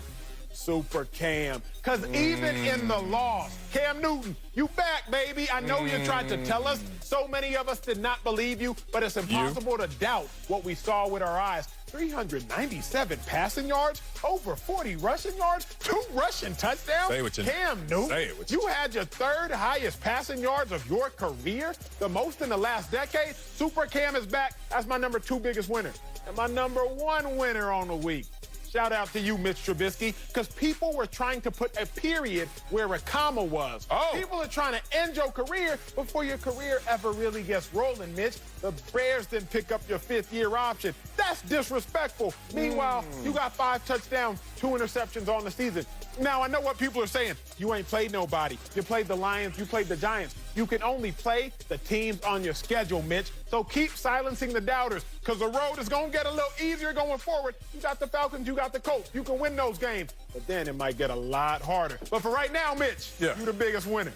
Super Cam. Because even in the loss, Cam Newton, you back, baby. I know you tried to tell us. So many of us did not believe you, but it's impossible to doubt what we saw with our eyes. 397 passing yards, over 40 rushing yards, 2 rushing touchdowns. Say what you Cam Newton, say it what you had your 3rd highest passing yards of your career, the most in the last decade. Super Cam is back. That's my number 2 biggest winner. And my number 1 winner on the week. Shout out to you, Mitch Trubisky, because people were trying to put a period where a comma was. People are trying to end your career before your career ever really gets rolling, Mitch. The Bears didn't pick up your 5th-year option. That's disrespectful. Meanwhile, you got 5 touchdowns, 2 interceptions on the season. Now, I know what people are saying. You ain't played nobody. You played the Lions. You played the Giants. You can only play the teams on your schedule, Mitch. So keep silencing the doubters, because the road is going to get a little easier going forward. You got the Falcons. You got the Colts. You can win those games. But then it might get a lot harder. But for right now, Mitch, you're the biggest winner.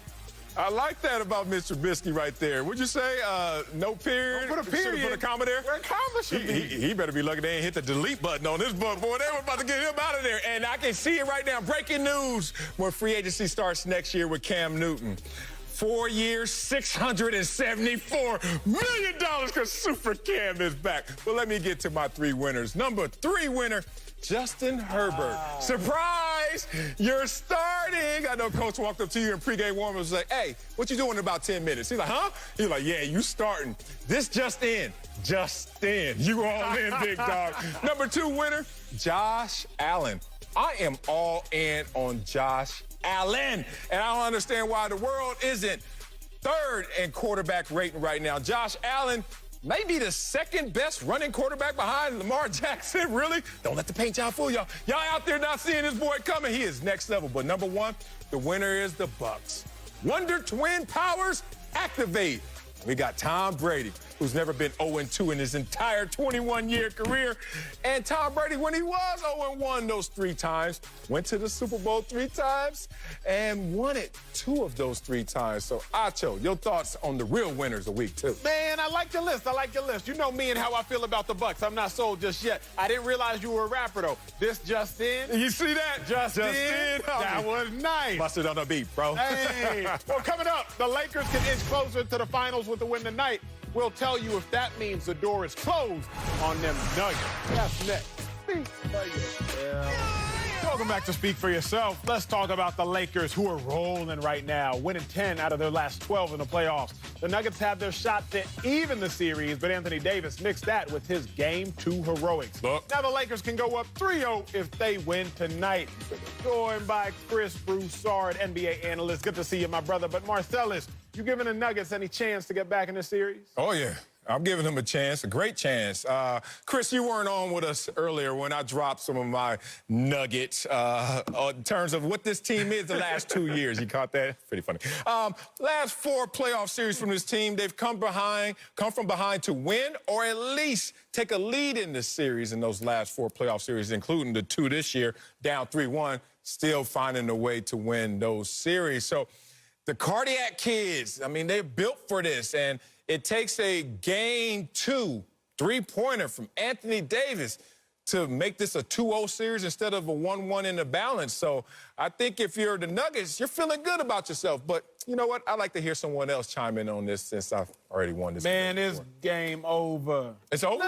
I like that about Mr. Trubisky right there. Would you say no period? Don't put a period. Put a comma there? Where a comma should be. He better be lucky they ain't hit the delete button on this book, boy. They were about to get him out of there. And I can see it right now. Breaking news when free agency starts next year with Cam Newton. 4 years, $674 million because Super Cam is back. But let me get to my 3 winners. Number 3 winner, Justin Herbert. Surprise! You're starting. I know Coach walked up to you in pregame warm-up and was like, hey, what you doing in about 10 minutes? He's like, huh? He's like, yeah, you starting. This just in. Just in. You all in, big dog. Number 2 winner, Josh Allen. I am all in on Josh Allen. And I don't understand why the world isn't 3rd in quarterback rating right now. Josh Allen may be the 2nd best running quarterback behind Lamar Jackson. Really? Don't let the paint job fool y'all. Y'all out there not seeing this boy coming. He is next level. But number 1, the winner is the Bucs. Wonder Twin powers activate. We got Tom Brady, who's never been 0-2 in his entire 21-year career. And Tom Brady, when he was 0-1 those 3 times, went to the Super Bowl 3 times and won it 2 of those 3 times. So, Acho, your thoughts on the real winners of week 2? Man, I like your list. I like your list. You know me and how I feel about the Bucs. I'm not sold just yet. I didn't realize you were a rapper, though. This just in. You see that? Just in. That was nice. Busted on the beat, bro. Hey. Well, coming up, the Lakers can inch closer to the finals with the win tonight. We'll tell you if that means the door is closed on them Nuggets. That's next. Speak for yourself. Welcome back to Speak for Yourself. Let's talk about the Lakers, who are rolling right now, winning 10 out of their last 12 in the playoffs. The Nuggets have their shot to even the series, but Anthony Davis mixed that with his Game 2 heroics. Look. Now the Lakers can go up 3-0 if they win tonight. Joined by Chris Broussard, NBA analyst. Good to see you, my brother. But Marcellus, you giving the Nuggets any chance to get back in the series? Oh, yeah. I'm giving them a chance, a great chance. Chris, you weren't on with us earlier when I dropped some of my nuggets in terms of what this team is the last 2 years. You caught that? Pretty funny. Last 4 playoff series from this team, they've come from behind to win or at least take a lead in this series in those last 4 playoff series, including the 2 this year, down 3-1, still finding a way to win those series. So the Cardiac Kids, I mean, they're built for this, and it takes a Game 2 3-pointer from Anthony Davis to make this a 2-0 series instead of a 1-1 in the balance. So I think if you're the Nuggets, you're feeling good about yourself. But you know what? I'd like to hear someone else chime in on this since I've already won this. Man, it's game over. It's over?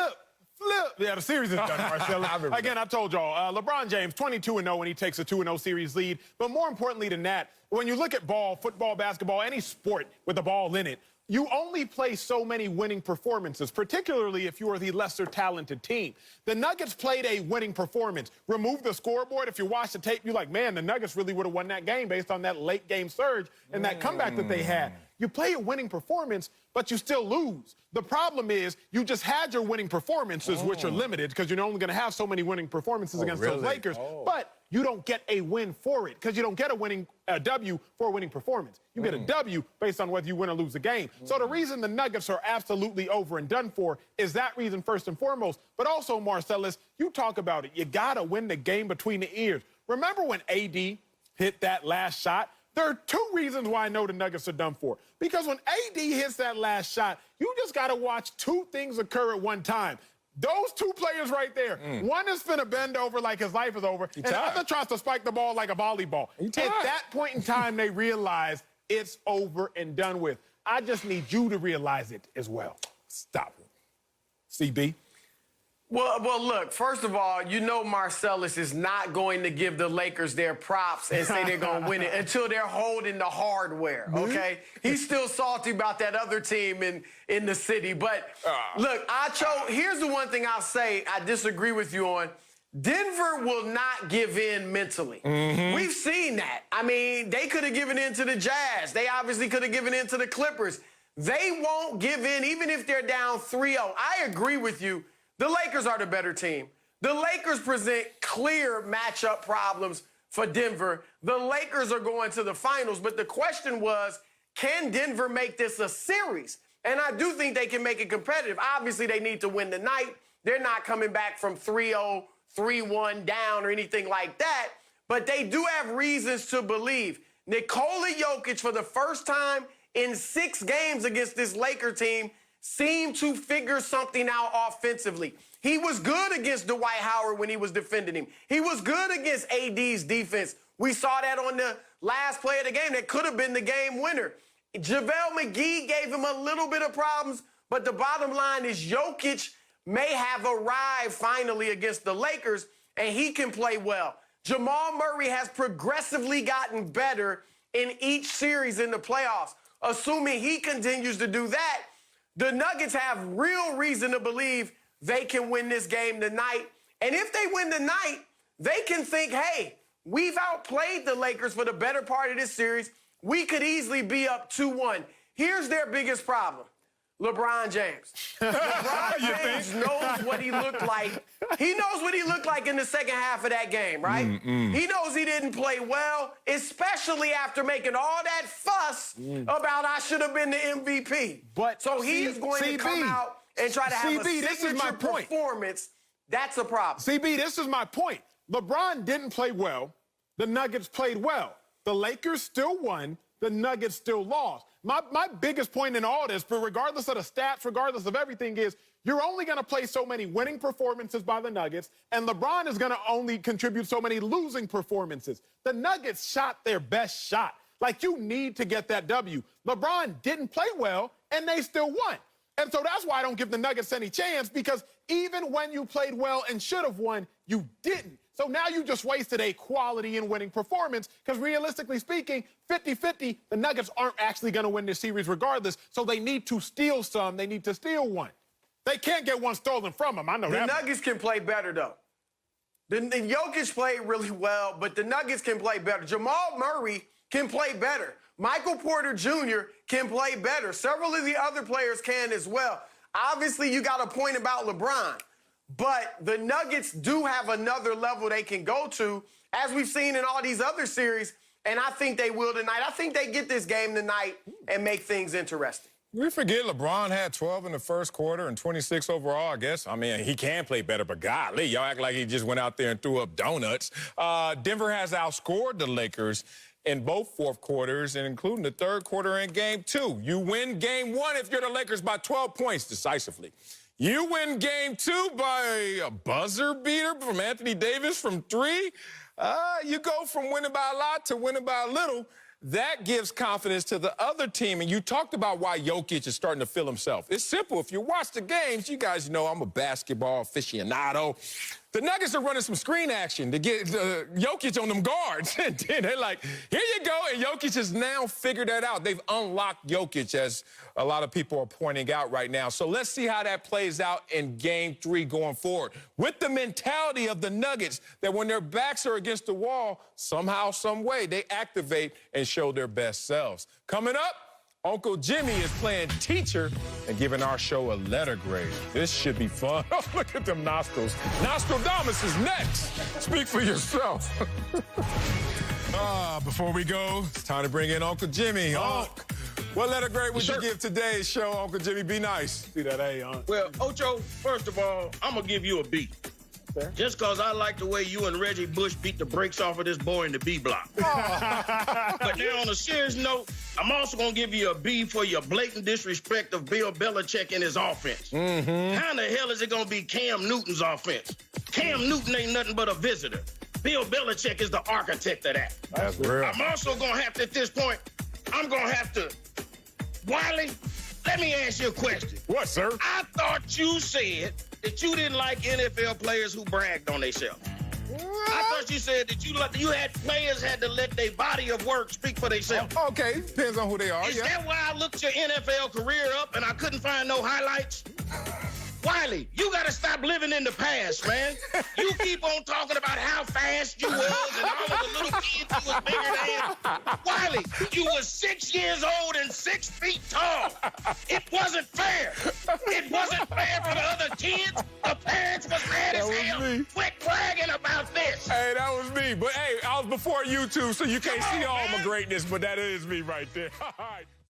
Flip. Yeah, the series is done, Marcelo. Again, I told y'all, LeBron James, 22-0 when he takes a 2-0 series lead. But more importantly than that, when you look at ball, football, basketball, any sport with the ball in it, you only play so many winning performances, particularly if you are the lesser talented team. The Nuggets played a winning performance. Remove the scoreboard. If you watch the tape, you're like, man, the Nuggets really would have won that game based on that late game surge and that comeback that they had. You play a winning performance, but you still lose. The problem is you just had your winning performances, which are limited because you're only going to have so many winning performances against those Lakers. But you don't get a win for it because you don't get a W for a winning performance. You get a W based on whether you win or lose a game. So the reason the Nuggets are absolutely over and done for is that reason first and foremost. But also, Marcellus, you talk about it. You got to win the game between the ears. Remember when AD hit that last shot? There are 2 reasons why I know the Nuggets are done for. Because when AD hits that last shot, you just got to watch 2 things occur at one time. Those 2 players right there, one is finna bend over like his life is over, and the other tries to spike the ball like a volleyball. At that point in time, they realize it's over and done with. I just need you to realize it as well. Stop it. CB? Well, look, first of all, you know Marcellus is not going to give the Lakers their props and say they're going to win it until they're holding the hardware, okay? He's still salty about that other team in the city. But, look, Acho, here's the one thing I'll say I disagree with you on. Denver will not give in mentally. We've seen that. I mean, they could have given in to the Jazz. They obviously could have given in to the Clippers. They won't give in even if they're down 3-0. I agree with you. The Lakers are the better team. The Lakers present clear matchup problems for Denver. The Lakers are going to the finals, but the question was, can Denver make this a series? And I do think they can make it competitive. Obviously, they need to win tonight. They're not coming back from 3-0, 3-1 down or anything like that, but they do have reasons to believe. Nikola Jokic, for the first time in 6 games against this Laker team, seemed to figure something out offensively. He was good against Dwight Howard when he was defending him. He was good against AD's defense. We saw that on the last play of the game. That could have been the game winner. JaVale McGee gave him a little bit of problems, but the bottom line is Jokic may have arrived finally against the Lakers, and he can play well. Jamal Murray has progressively gotten better in each series in the playoffs. Assuming he continues to do that, the Nuggets have real reason to believe they can win this game tonight. And if they win tonight, they can think, hey, we've outplayed the Lakers for the better part of this series. We could easily be up 2-1. Here's their biggest problem. LeBron James. LeBron James knows what he looked like. He knows what he looked like in the second half of that game, right? He knows he didn't play well, especially after making all that fuss about I should have been the MVP. But so he is going to come out and try to have a signature performance. That's a problem. CB, this is my point. LeBron didn't play well. The Nuggets played well. The Lakers still won. The Nuggets still lost. My biggest point in all this, but regardless of the stats, regardless of everything, is you're only going to play so many winning performances by the Nuggets, and LeBron is going to only contribute so many losing performances. The Nuggets shot their best shot. Like, you need to get that W. LeBron didn't play well, and they still won. And so that's why I don't give the Nuggets any chance, because even when you played well and should have won, you didn't. So now you just wasted a quality and winning performance, because realistically speaking, 50-50, the Nuggets aren't actually going to win this series regardless, so they need to steal some. They need to steal one. They can't get one stolen from them. I know that. The Nuggets can play better, though. The Jokic played really well, but the Nuggets can play better. Jamal Murray can play better. Michael Porter Jr. can play better. Several of the other players can as well. Obviously, you got a point about LeBron. But the Nuggets do have another level they can go to, as we've seen in all these other series, and I think they will tonight. I think they get this game tonight and make things interesting. We forget LeBron had 12 in the first quarter and 26 overall, I guess. I mean, he can play better, but golly, y'all act like he just went out there and threw up donuts. Denver has outscored the Lakers in both fourth quarters, and including the third quarter and game 2. You win game 1 if you're the Lakers by 12 points decisively. You win game 2 by a buzzer beater from Anthony Davis from 3. You go from winning by a lot to winning by a little. That gives confidence to the other team. And you talked about why Jokic is starting to feel himself. It's simple. If you watch the games, you guys know I'm a basketball aficionado. The Nuggets are running some screen action to get Jokic on them guards. And then they're like, here you go. And Jokic has now figured that out. They've unlocked Jokic, as a lot of people are pointing out right now. So let's see how that plays out in game 3 going forward. With the mentality of the Nuggets that when their backs are against the wall, somehow, some way, they activate and show their best selves. Coming up, Uncle Jimmy is playing teacher and giving our show a letter grade. This should be fun. Oh, look at them nostrils. Nostradamus is next. Speak for yourself. Before we go, it's time to bring in Uncle Jimmy. Unc, what letter grade would you give today's show, Uncle Jimmy? Be nice. See that A, Unc? Well, Ocho, first of all, I'm going to give you a B. Fair. Just because I like the way you and Reggie Bush beat the brakes off of this boy in the B block. But now, on a serious note, I'm also going to give you a B for your blatant disrespect of Bill Belichick and his offense. How in the hell is it going to be Cam Newton's offense? Cam Newton ain't nothing but a visitor. Bill Belichick is the architect of that. That's real. I'm also going to have to, at this point, I'm going to have to, Wiley, let me ask you a question. What, sir? I thought you said that you didn't like NFL players who bragged on themselves. I thought you said that you had players had to let their body of work speak for themselves. Okay, depends on who they are. Is that why I looked your NFL career up and I couldn't find no highlights? Wiley, you got to stop living in the past, man. You keep on talking about how fast you was and all of the little kids you was bigger than. Wiley, you was 6 years old and 6 feet tall. It wasn't fair. It wasn't fair for the other kids. The parents was mad as hell. Quit bragging about this. Hey, that was me. But, hey, I was before you two, so you can't see all my greatness, but that is me right there. All right.